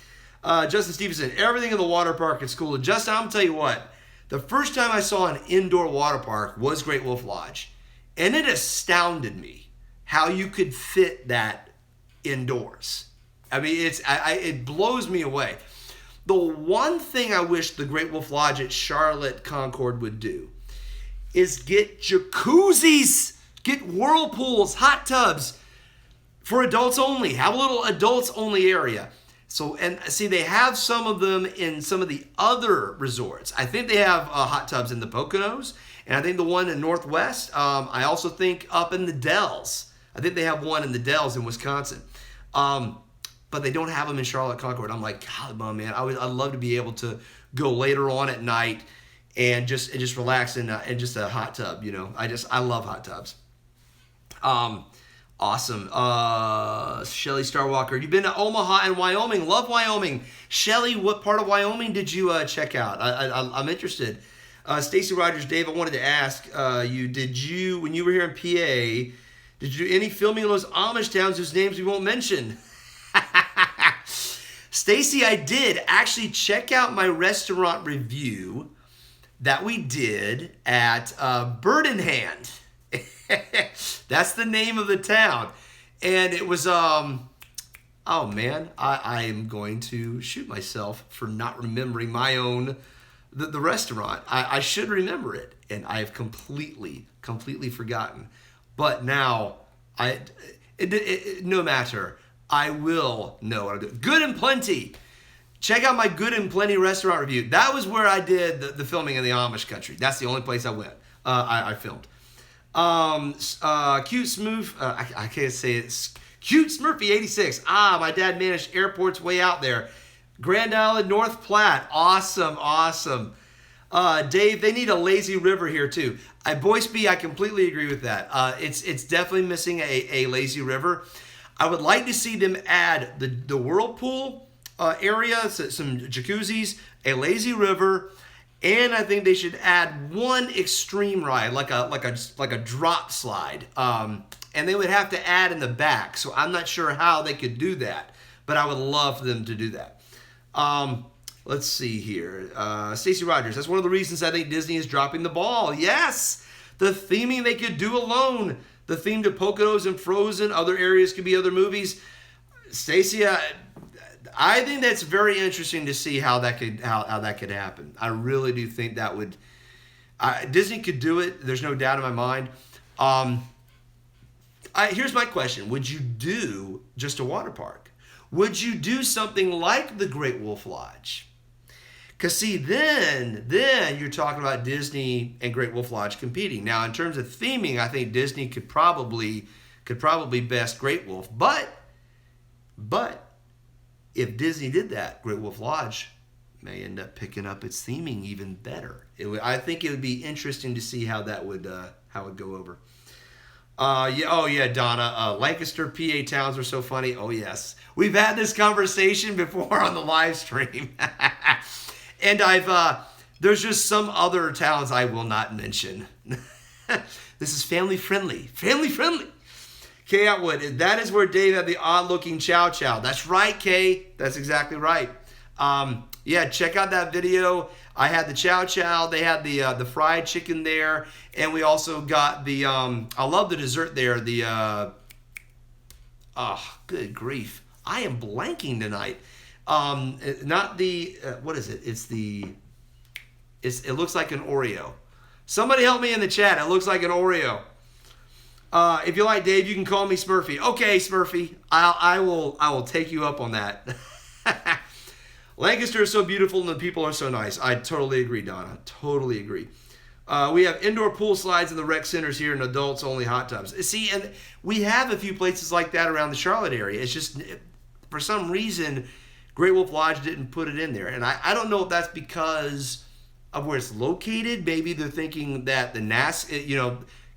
Justin Stevenson, everything in the water park is cool. And Justin, I'm going to tell you what. The first time I saw an indoor water park was Great Wolf Lodge. And it astounded me how you could fit that indoors. I mean, it blows me away. The one thing I wish the Great Wolf Lodge at Charlotte Concord would do is get jacuzzis, get whirlpools, hot tubs for adults only. Have a little adults only area. So, and see, they have some of them in some of the other resorts. I think they have hot tubs in the Poconos, and I think the one in Northwest. I also think up in the Dells. I think they have one in the Dells in Wisconsin. But they don't have them in Charlotte Concord. I'm like, God, man, I'd love to be able to go later on at night and just relax in just a hot tub. You know, I love hot tubs. Awesome. Shelly Starwalker, you've been to Omaha and Wyoming. Love Wyoming. Shelly, what part of Wyoming did you check out? I'm interested. Stacy Rogers, Dave, I wanted to ask you, when you were here in PA, did you do any filming in those Amish towns whose names we won't mention? Stacy, I did. Actually, check out my restaurant review that we did at Bird in Hand. That's the name of the town. And it was, oh man, I am going to shoot myself for not remembering my own, the restaurant. I should remember it, and I have completely forgotten. But now, no matter, I will know what I do. Good and Plenty. Check out my Good and Plenty restaurant review. That was where I did the filming in the Amish country. That's the only place I went. I filmed. Cute Smooth, I can't say it. Cute Smurfy 86. My dad managed airports way out there. Grand Island, North Platte. Awesome. Dave, they need a lazy river here too. Boyce B, I completely agree with that. It's definitely missing a lazy river. I would like to see them add the whirlpool area, some jacuzzis, a lazy river, and I think they should add one extreme ride, like a drop slide. And they would have to add in the back. So I'm not sure how they could do that, but I would love for them to do that. Let's see here. Stacey Rogers, that's one of the reasons I think Disney is dropping the ball. Yes, the theming they could do alone. The theme to Poconos and Frozen, other areas could be other movies. Stacey, I think that's very interesting to see how that could happen. I really do think that would. Disney could do it. There's no doubt in my mind. Here's my question: would you do just a water park? Would you do something like the Great Wolf Lodge? Because see, then you're talking about Disney and Great Wolf Lodge competing. Now, in terms of theming, I think Disney could probably best Great Wolf. But if Disney did that, Great Wolf Lodge may end up picking up its theming even better. I think it would be interesting to see how that would go over. Donna. Lancaster, PA towns are so funny. Oh yes, we've had this conversation before on the live stream. And there's just some other towns I will not mention. This is family friendly. Kay Atwood, that is where Dave had the odd looking chow chow. That's right, Kay. That's exactly right. Yeah, check out that video. I had the chow chow. They had the fried chicken there, and we also got the I love the dessert there. The good grief, I am blanking tonight. Not the what is it? It looks like an Oreo. Somebody help me in the chat. It looks like an Oreo. If you like Dave, you can call me Smurfy. Okay, Smurfy, I will take you up on that. Lancaster is so beautiful and the people are so nice. I totally agree, Donna. Totally agree. We have indoor pool slides in the rec centers here and adults only hot tubs. See, and we have a few places like that around the Charlotte area. It's just, for some reason, Great Wolf Lodge didn't put it in there. And I don't know if that's because of where it's located. Maybe they're thinking that the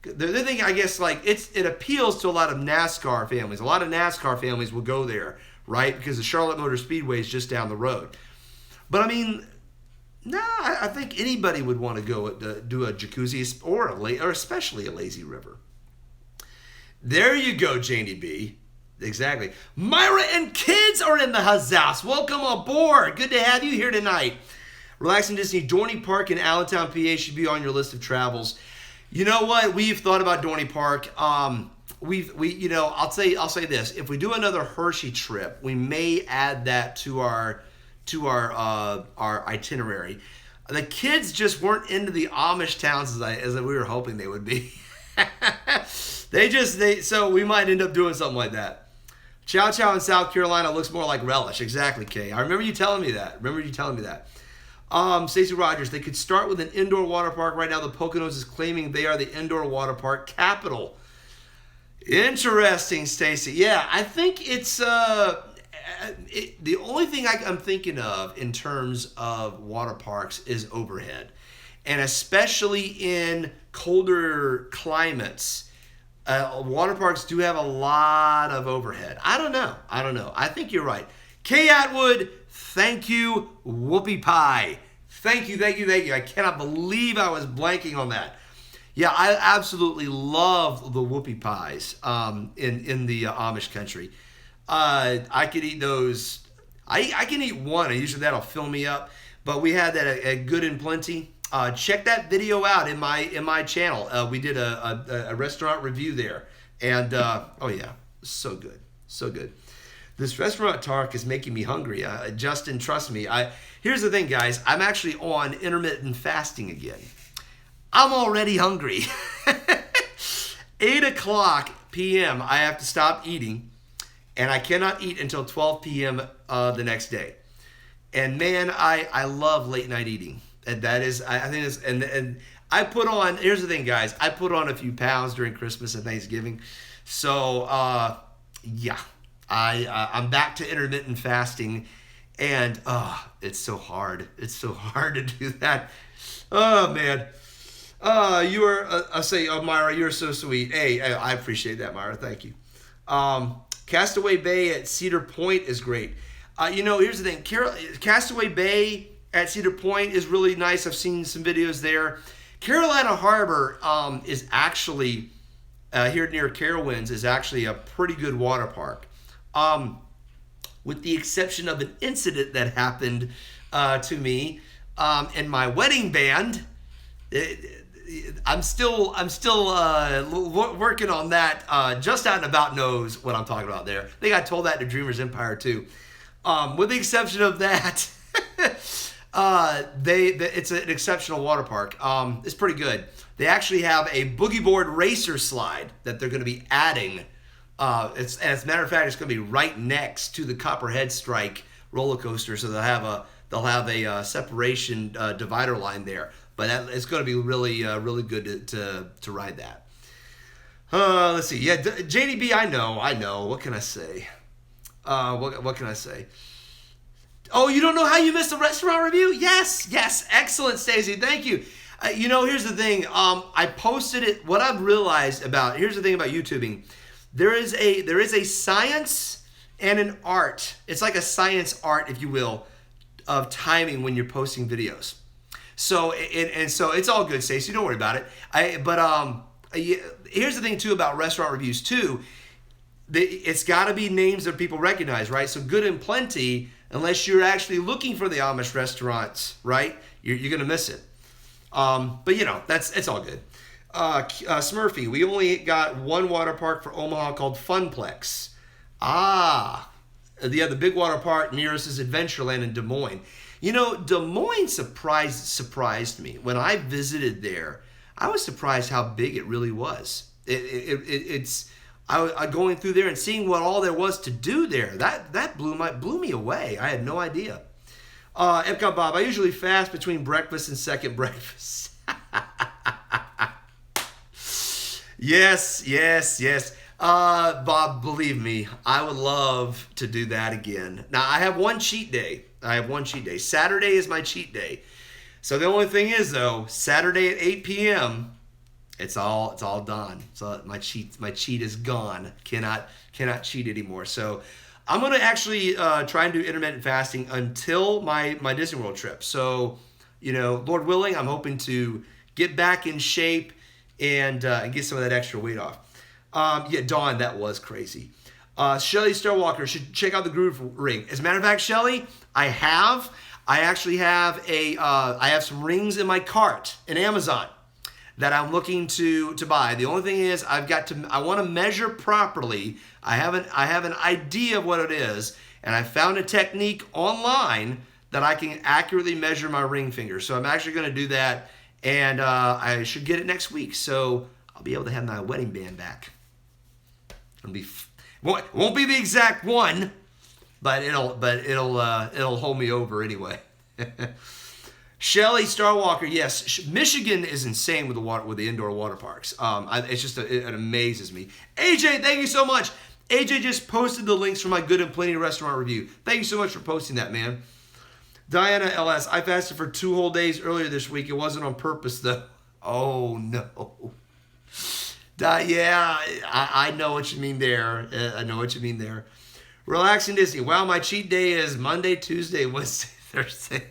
they're thinking, I guess, like it appeals to a lot of NASCAR families. A lot of NASCAR families will go there, right? Because the Charlotte Motor Speedway is just down the road. But I mean, I think anybody would want to go do a jacuzzi or especially a lazy river. There you go, Janie B. Exactly. Myra and kids are in the house. Welcome aboard. Good to have you here tonight. Relaxing Disney Dorney Park in Allentown, PA should be on your list of travels. You know what? We've thought about Dorney Park. I'll say this. If we do another Hershey trip, we may add that to our itinerary. The kids just weren't into the Amish towns as we were hoping they would be. So we might end up doing something like that. Chow Chow in South Carolina looks more like relish. Exactly, Kay. I remember you telling me that. Stacey Rogers, they could start with an indoor water park. Right now, the Poconos is claiming they are the indoor water park capital. Interesting, Stacey. Yeah, I think it's the only thing I'm thinking of in terms of water parks is overhead. And especially in colder climates, water parks do have a lot of overhead. I don't know. I think you're right. Kay Atwood, thank you, whoopie pie. Thank you. I cannot believe I was blanking on that. Yeah, I absolutely love the whoopie pies in the Amish country. I could eat those. I can eat one, and usually that'll fill me up. But we had that at Good and Plenty. Check that video out in my channel. We did a restaurant review there, and oh yeah, so good. This restaurant talk is making me hungry. Justin, trust me. Here's the thing, guys. I'm actually on intermittent fasting again. I'm already hungry. 8 o'clock p.m. I have to stop eating, and I cannot eat until 12 p.m. The next day. And man, I love late night eating. And that is, I think it's, and I put on, here's the thing, guys. I put on a few pounds during Christmas and Thanksgiving. So, yeah, I'm back to intermittent fasting. And, it's so hard. It's so hard to do that. Oh, man. You are, Myra, you're so sweet. Hey, I appreciate that, Myra. Thank you. Castaway Bay at Cedar Point is great. Here's the thing. Castaway Bay at Cedar Point is really nice. I've seen some videos there. Carolina Harbor is actually, here near Carowinds, is actually a pretty good water park. With the exception of an incident that happened to me in my wedding band. I'm still working on that. Just Out and About knows what I'm talking about there. I think I told that to DreamersEmpire too. With the exception of that, it's an exceptional water park. It's pretty good. They actually have a boogie board racer slide that they're going to be adding. As a matter of fact, it's going to be right next to the Copperhead Strike roller coaster, so they'll have a separation divider line there. But it's going to be really good to ride that. Let's see. Yeah, Janie B, I know. What can I say? What can I say? Oh, you don't know how you missed a restaurant review? Yes. Excellent, Stacey. Thank you. Here's the thing. I posted it. What I've realized here's the thing about YouTubing. There is a science and an art. It's like a science art, if you will, of timing when you're posting videos. So it's all good, Stacey. Don't worry about it. Here's the thing too about restaurant reviews too. It's got to be names that people recognize, right? So Good and Plenty, unless you're actually looking for the Amish restaurants, right? You're going to miss it. But you know, it's all good. Smurfy, we only got one water park for Omaha called Funplex. The big water park nearest is Adventureland in Des Moines. You know, Des Moines surprised me. When I visited there, I was surprised how big it really was. I going through there and seeing what all there was to do there. That blew me away. I had no idea. Epcot Bob, I usually fast between breakfast and second breakfast. Yes. Bob, believe me, I would love to do that again. Now, I have one cheat day. Saturday is my cheat day. So the only thing is, though, Saturday at 8 p.m., it's all done. So my cheat is gone. Cannot cheat anymore. So I'm going to actually try and do intermittent fasting until my Disney World trip. So, you know, Lord willing, I'm hoping to get back in shape and get some of that extra weight off. Dawn, that was crazy. Shelly Starwalker should check out the Groove Ring. As a matter of fact, Shelly, I actually have I have some rings in my cart in Amazon that I'm looking to buy. The only thing is I want to measure properly. I have an idea of what it is, and I found a technique online that I can accurately measure my ring finger. So I'm actually going to do that, and I should get it next week. So I'll be able to have my wedding band back. Won't be the exact one, but it'll hold me over anyway. Shelly Starwalker, yes, Michigan is insane with the indoor water parks. It amazes me. AJ, thank you so much. AJ just posted the links for my Good and Plenty restaurant review. Thank you so much for posting that, man. Diana LS, I fasted for 2 whole days earlier this week. It wasn't on purpose though. Oh no. I know what you mean there. Relaxing Disney. Wow, my cheat day is Monday, Tuesday, Wednesday, Thursday.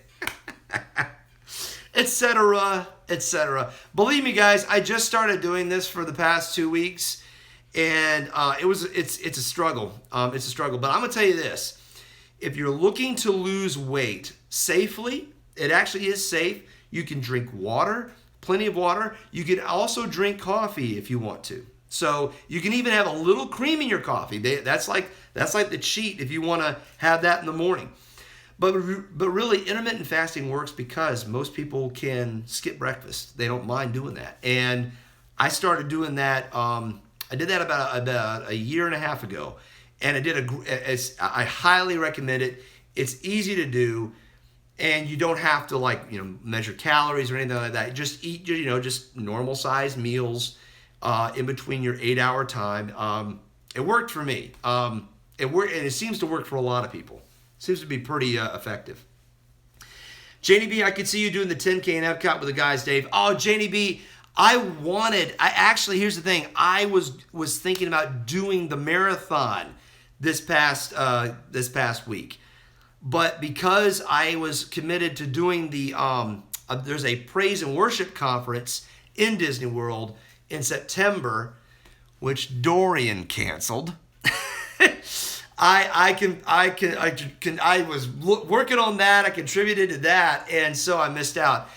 etc. Believe me, guys, I just started doing this for the past 2 weeks, and it's a struggle. It's a struggle. But I'm gonna tell you this: if you're looking to lose weight safely, it actually is safe. You can drink water, plenty of water. You can also drink coffee if you want to. So you can even have a little cream in your coffee. That's like the cheat if you want to have that in the morning. But really, intermittent fasting works because most people can skip breakfast. They don't mind doing that. And I started doing that. I did that about a year and a half ago, and I highly recommend it. It's easy to do, and you don't have to measure calories or anything like that. Just eat just normal sized meals in between your 8-hour time. It worked for me. It worked, and it seems to work for a lot of people. Seems to be pretty effective. Janie B, I could see you doing the 10K in Epcot with the guys, Dave. Oh, Janie B, here's the thing. I was thinking about doing the marathon this past week. But because I was committed to doing there's a praise and worship conference in Disney World in September, which Dorian canceled. I was working on that. I contributed to that, and so I missed out.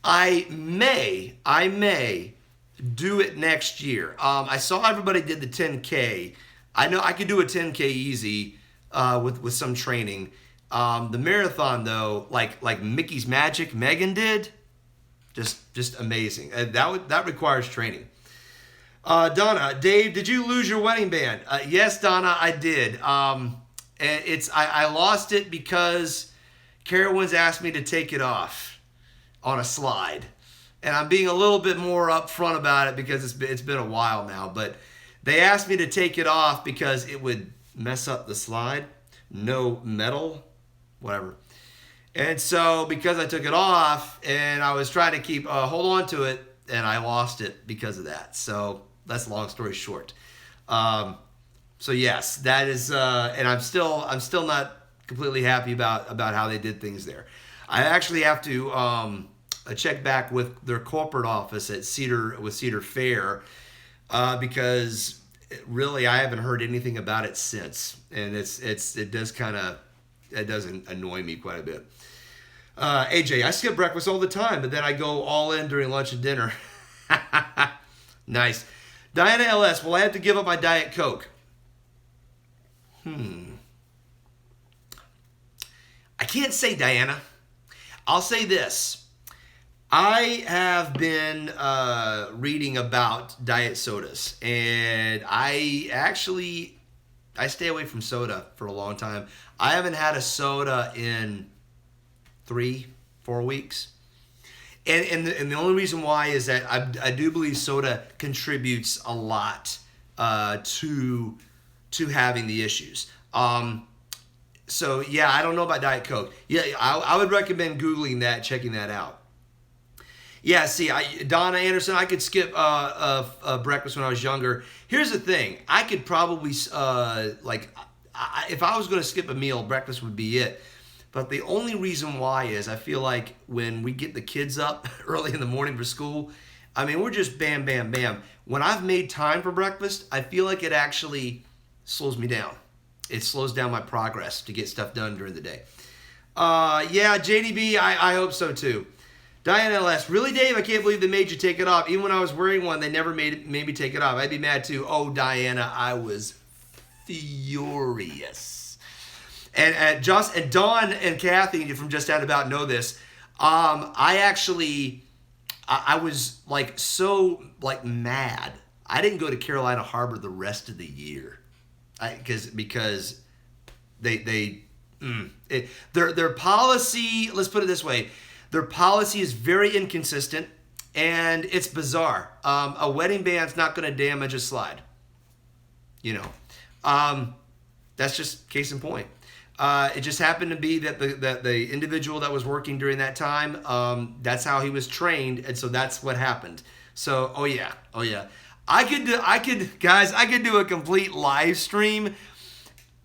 I may do it next year. I saw everybody did the 10K. I know I could do a 10K easy with some training. The marathon though, like Mickey's Magic, Megan did, just amazing. That requires training. Donna, Dave, did you lose your wedding band? Yes, Donna, I did. I lost it because Carowinds asked me to take it off on a slide, and I'm being a little bit more upfront about it because it's been a while now. But they asked me to take it off because it would mess up the slide. No metal, whatever. And so because I took it off and I was trying to hold on to it, and I lost it because of that. So that's a long story short. So yes, that is, and I'm still not completely happy about how they did things there. I actually have to check back with their corporate office at Cedar Fair because really I haven't heard anything about it since, and it does kind of that doesn't annoy me quite a bit. AJ, I skip breakfast all the time, but then I go all in during lunch and dinner. Nice. Diana LS, will I have to give up my Diet Coke? I can't say, Diana. I'll say this. I have been reading about diet sodas, and I stay away from soda for a long time. I haven't had a soda in 3-4 weeks. And the only reason why is that I do believe soda contributes a lot to having the issues. So yeah, I don't know about Diet Coke. Yeah, I would recommend Googling that, checking that out. Yeah, see, Donna Anderson, I could skip breakfast when I was younger. Here's the thing. I could probably, if I was going to skip a meal, breakfast would be it. But the only reason why is I feel like when we get the kids up early in the morning for school, I mean, we're just bam, bam, bam. When I've made time for breakfast, I feel like it actually slows me down. It slows down my progress to get stuff done during the day. Yeah, JDB, I hope so too. Diane LS, really, Dave? I can't believe they made you take it off. Even when I was wearing one, they never made me take it off. I'd be mad too. Oh, Diana, I was furious. And Dawn and Kathy from Just Out About know this. I was so mad. I didn't go to Carolina Harbor the rest of the year, because their policy. Let's put it this way: their policy is very inconsistent, and it's bizarre. A wedding band's not going to damage a slide. That's just case in point. It just happened to be that the individual that was working during that time, that's how he was trained, and so that's what happened. So, oh yeah, I could do a complete live stream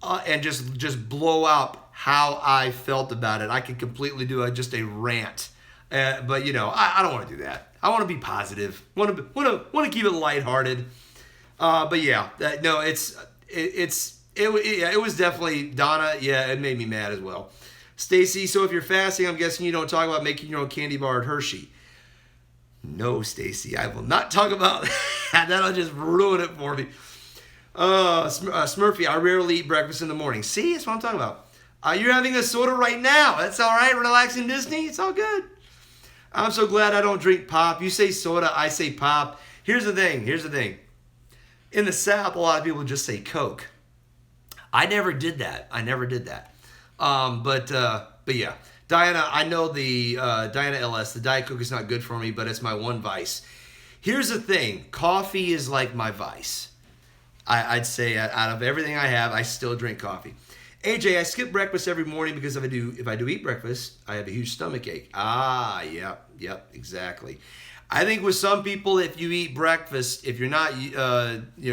and just blow up how I felt about it. I could completely do just a rant, but I don't want to do that. I want to be positive. Want to keep it lighthearted. But yeah, no, it was definitely, Donna, yeah, it made me mad as well. Stacy, so if you're fasting, I'm guessing you don't talk about making your own candy bar at Hershey. No, Stacy, I will not talk about that. That'll just ruin it for me. Smurfy, I rarely eat breakfast in the morning. See, that's what I'm talking about. You're having a soda right now. That's all right, relaxing Disney. It's all good. I'm so glad I don't drink pop. You say soda, I say pop. Here's the thing. In the South, a lot of people just say Coke. I never did that. But yeah, Diana, I know the Diana LS, the Diet Coke is not good for me, but it's my one vice. Here's the thing. Coffee is like my vice. I'd say out of everything I have, I still drink coffee. AJ, I skip breakfast every morning because if I do eat breakfast, I have a huge stomach ache. Yep, exactly. I think with some people, if you eat breakfast, if you're not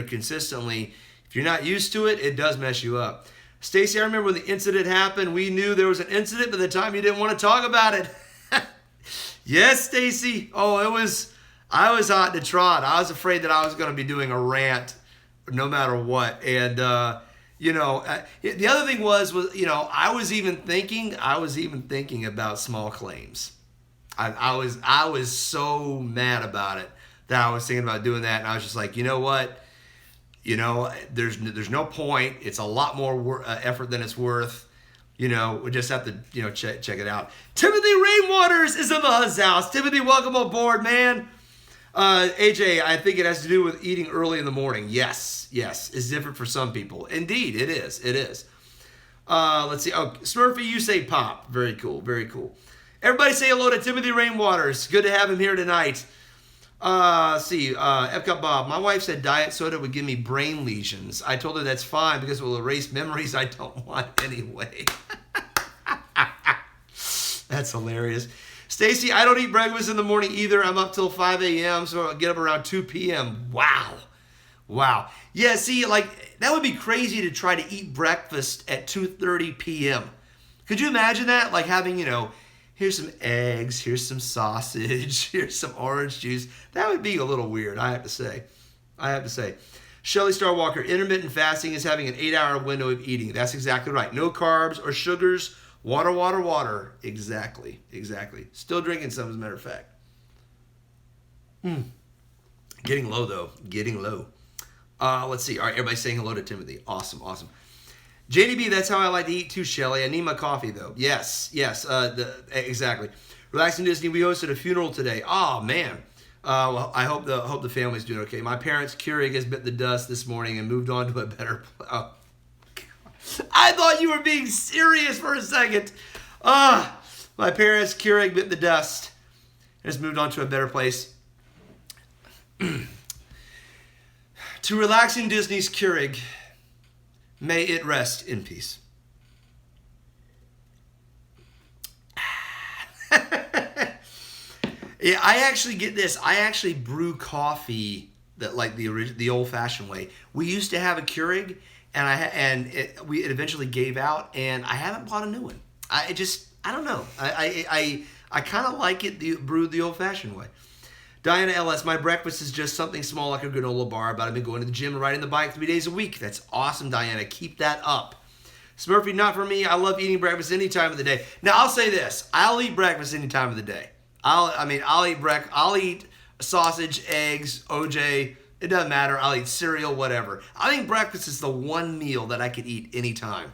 consistently, if you're not used to it, it does mess you up. Stacy, I remember when the incident happened. We knew there was an incident by the time you didn't want to talk about it. Yes, Stacy. Oh, I was hot to trot. I was afraid that I was going to be doing a rant no matter what. And the other thing was I was even thinking about small claims. I was so mad about it that I was thinking about doing that, and I was just like, you know what? There's no point. It's a lot more effort than it's worth. We just have to check it out. Timothy Rainwaters is in the house. Timothy, welcome aboard, man. AJ, I think it has to do with eating early in the morning. Yes, it's different for some people. Indeed, it is. Let's see. Oh, Smurfy, you say pop. Very cool. Everybody say hello to Timothy Rainwaters. Good to have him here tonight. Epcot Bob, my wife said diet soda would give me brain lesions. I told her that's fine because it will erase memories I don't want anyway. That's hilarious. Stacy, I don't eat breakfast in the morning either. I'm up till 5 a.m., so I'll get up around 2 p.m. Wow. Yeah, see, that would be crazy to try to eat breakfast at 2:30 p.m. Could you imagine that? Like having, here's some eggs, here's some sausage, here's some orange juice. That would be a little weird, I have to say. Shelly Star Walker, intermittent fasting is having an 8-hour window of eating. That's exactly right. No carbs or sugars. Water, water, water. Exactly. Still drinking some, as a matter of fact. Getting low, though. Getting low. Let's see. All right, everybody's saying hello to Timothy. Awesome. JDB, that's how I like to eat too, Shelly. I need my coffee, though. Yes. Exactly. Relaxing Disney, we hosted a funeral today. Oh, man. Well, I hope the family's doing okay. My parents' Keurig has bit the dust this morning and moved on to a better place. Oh, I thought you were being serious for a second. My parents' Keurig bit the dust and has moved on to a better place. To Relaxing Disney's Keurig, may it rest in peace. Yeah, I actually get this. I actually brew coffee that like the old-fashioned way. We used to have a Keurig, and it eventually gave out, and I haven't bought a new one. I don't know. I kind of like it brewed the old-fashioned way. Diana LS, my breakfast is just something small like a granola bar, but I've been going to the gym and riding the bike 3 days a week. That's awesome, Diana. Keep that up. Smurfy, not for me. I love eating breakfast any time of the day. Now, I'll say this. I'll eat breakfast any time of the day. I'll eat sausage, eggs, OJ. It doesn't matter. I'll eat cereal, whatever. I think breakfast is the one meal that I could eat anytime.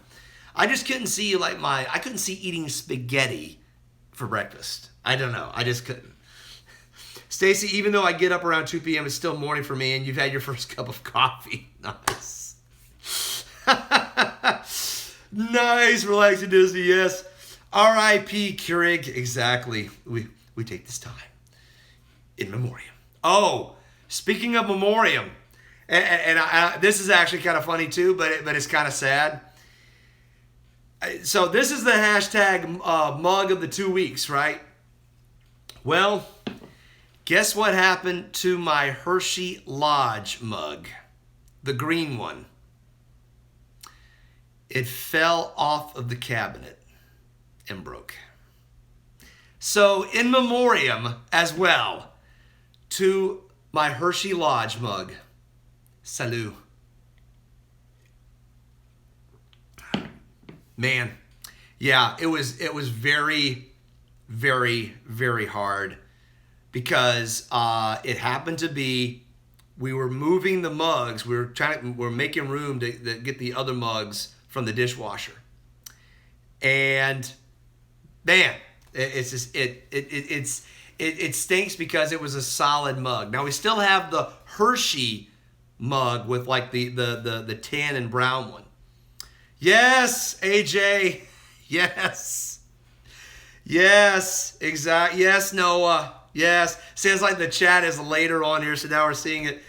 I just couldn't see I couldn't see eating spaghetti for breakfast. I don't know. I just couldn't. Stacy, even though I get up around 2 p.m., it's still morning for me, and you've had your first cup of coffee. Nice. Nice, Relaxing Disney, yes. R.I.P. Keurig, exactly. We take this time in memoriam. Oh, speaking of memoriam, and this is actually kind of funny too, but it's kind of sad. So this is the hashtag mug of the 2 weeks, right? Well, guess what happened to my Hershey Lodge mug? The green one. It fell off of the cabinet and broke. So in memoriam as well to my Hershey Lodge mug. Salut. Man, yeah, it was very, very, very hard because it happened to be, we were moving the mugs. We're making room to get the other mugs from the dishwasher. And man, it stinks because it was a solid mug. Now we still have the Hershey mug with like the tan and brown one. Yes, AJ. Yes. Yes, exactly. Yes, Noah. Yes. Sounds like the chat is later on here, so now we're seeing it.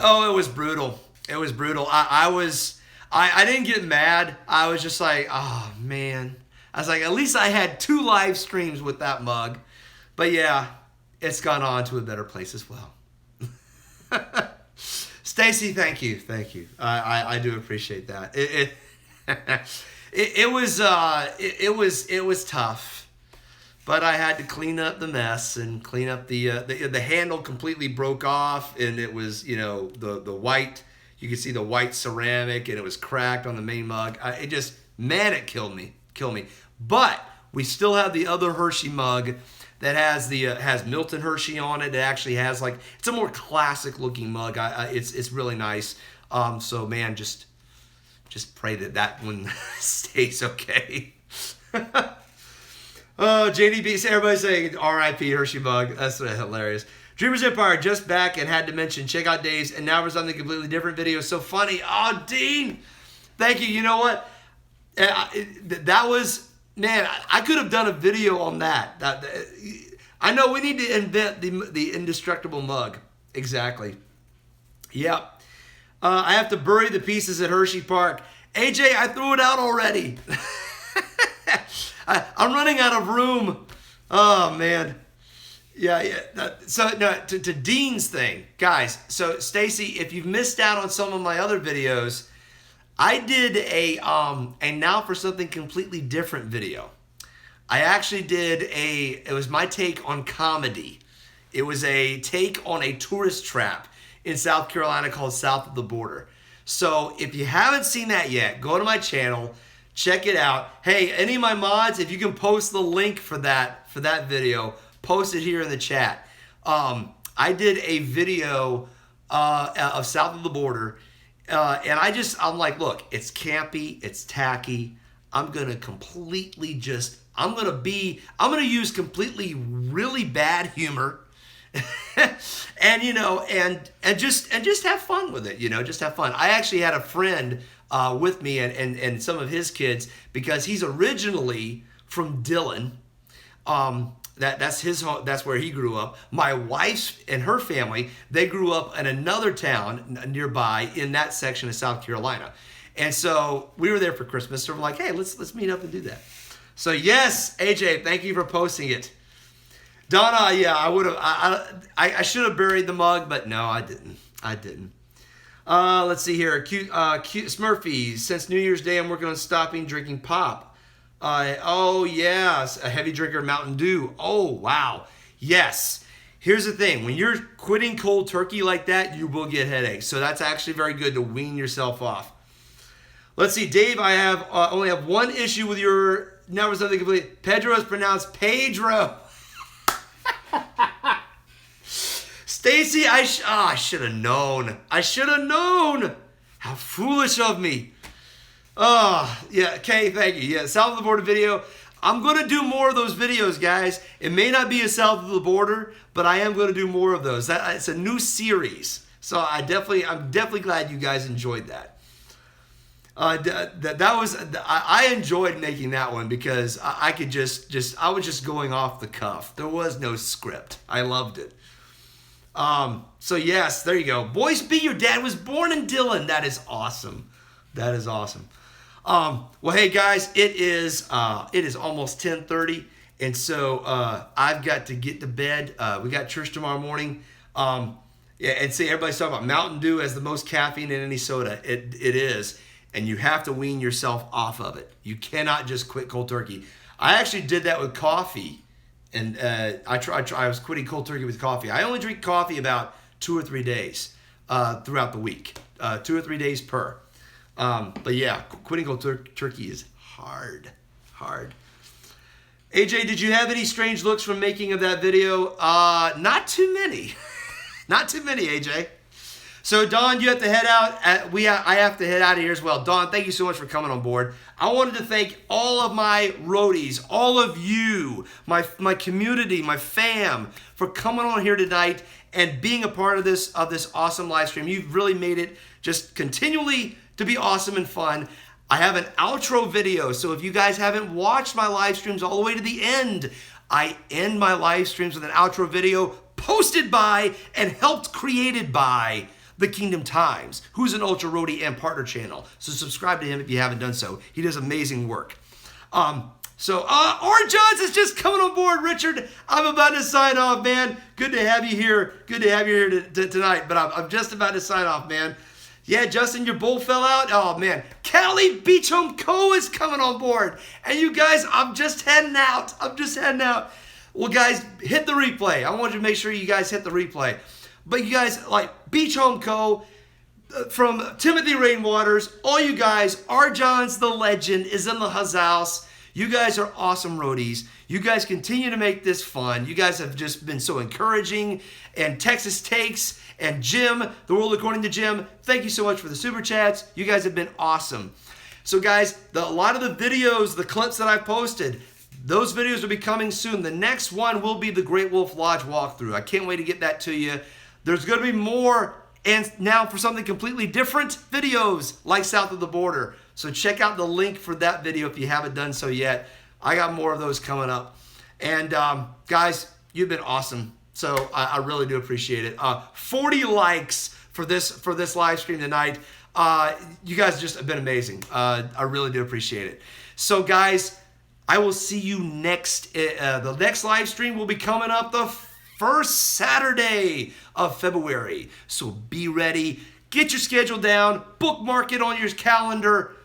Oh, it was brutal. It was brutal. I didn't get mad. I was just like, oh man. I was like, at least I had 2 live streams with that mug. But yeah, it's gone on to a better place as well. Stacy, thank you. I do appreciate that. It was tough, but I had to clean up the mess and clean up the handle completely broke off, and it was the white. You could see the white ceramic, and it was cracked on the main mug. It killed me. But we still have the other Hershey mug that has Milton Hershey on it. It actually has it's a more classic looking mug. It's really nice. So man, just pray that one stays okay. Oh, JDB, everybody's saying R.I.P. Hershey mug. That's hilarious. Dreamers Empire just back and had to mention check out Days and now for something completely different video. So funny. Oh, Dean, thank you. You know what? That was. Man, I could have done a video on that. I know we need to invent the indestructible mug. Exactly. Yep. I have to bury the pieces at Hershey Park. AJ, I threw it out already. I'm running out of room. Oh, man. Yeah. So to Dean's thing, guys. So Stacy, if you've missed out on some of my other videos, I did a now for something completely different video. I actually did it was my take on comedy. It was a take on a tourist trap. in South Carolina called South of the Border. So if you haven't seen that yet, go to my channel, check it out. Hey, any of my mods, if you can post the link for that video, post it here in the chat. I did a video of South of the Border, and I'm like, look, it's campy, it's tacky. I'm gonna use completely really bad humor. and just have fun with it, just have fun. I actually had a friend with me and some of his kids, because he's originally from Dillon. That's his home, that's where he grew up. My wife and her family, they grew up in another town nearby in that section of South Carolina. And so we were there for Christmas, so we're like, hey, let's meet up and do that. So yes, AJ, thank you for posting it. Donna, yeah, I should have buried the mug, but no, I didn't. Let's see here. Cute Smurfies. Since New Year's Day, I'm working on stopping drinking pop. Oh, yes. A heavy drinker of Mountain Dew. Oh, wow. Yes. Here's the thing. When you're quitting cold turkey like that, you will get headaches. So that's actually very good to wean yourself off. Let's see. Dave, I only have one issue with your number something complete. Pedro is pronounced Pedro. Stacy, I should have known. I should have known. How foolish of me. Oh, yeah, okay, thank you. Yeah, South of the Border video. I'm going to do more of those videos, guys. It may not be a South of the Border, but I am going to do more of those. It's a new series. So I'm definitely glad you guys enjoyed that. I enjoyed making that one because I was just going off the cuff. There was no script. I loved it. So yes, there you go. Boys B, your dad was born in Dillon. That is awesome. That is awesome. Well, hey guys, it is almost 10:30, and so I've got to get to bed. We got church tomorrow morning. Yeah, and see, everybody's talking about Mountain Dew as the most caffeine in any soda. It is. And you have to wean yourself off of it. You cannot just quit cold turkey. I actually did that with coffee, and I was quitting cold turkey with coffee. I only drink coffee about 2 or 3 days throughout the week, 2 or 3 days per. But yeah, quitting cold turkey is hard. AJ, did you have any strange looks from making of that video? Not too many. Not too many, AJ. So, Dawn, you have to head out. I have to head out of here as well. Dawn, thank you so much for coming on board. I wanted to thank all of my roadies, all of you, my community, my fam, for coming on here tonight and being a part of this awesome live stream. You've really made it just continually to be awesome and fun. I have an outro video, so if you guys haven't watched my live streams all the way to the end, I end my live streams with an outro video posted by and helped created by The Kingdom Times, who's an Ultra Roadie and partner channel. So subscribe to him if you haven't done so. He does amazing work. Orange Johns is just coming on board, Richard. I'm about to sign off, man. Good to have you here. Good to have you here tonight, but I'm just about to sign off, man. Yeah, Justin, your bull fell out. Oh, man. Callie Beachhome Co. is coming on board. And you guys, I'm just heading out. Well, guys, hit the replay. I want you to make sure you guys hit the replay. But you guys, like Beachhome Co., from Timothy Rainwaters, all you guys, R. Johns the legend is in the house. You guys are awesome roadies. You guys continue to make this fun. You guys have just been so encouraging. And Texas Takes and Jim, The World According to Jim, thank you so much for the super chats. You guys have been awesome. So guys, a lot of the videos, the clips that I've posted, those videos will be coming soon. The next one will be the Great Wolf Lodge walkthrough. I can't wait to get that to you. There's going to be more, and now for something completely different, videos like South of the Border. So check out the link for that video if you haven't done so yet. I got more of those coming up. And guys, you've been awesome. So I really do appreciate it. 40 likes for this live stream tonight. You guys just have been amazing. I really do appreciate it. So guys, I will see you next. The next live stream will be coming up the first Saturday of February. So be ready. Get your schedule down. Bookmark it on your calendar.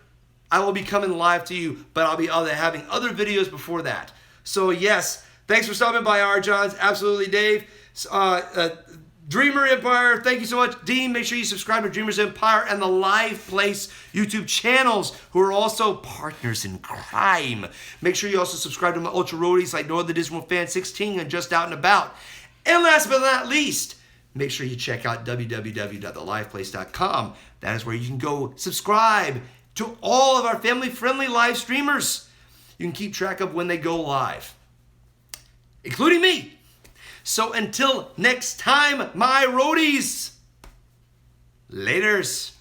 I will be coming live to you, but I'll be having other videos before that. So yes, thanks for stopping by, R. Johns. Absolutely, Dave. Dreamer Empire, thank you so much. Dean, make sure you subscribe to Dreamers Empire and the Live Place YouTube channels, who are also partners in crime. Make sure you also subscribe to my Ultra Roadies like No Other Disney World Fan 16 and Just Out and About. And last but not least, make sure you check out www.theliveplace.com. That is where you can go subscribe to all of our family-friendly live streamers. You can keep track of when they go live, including me. So until next time, my roadies, laters.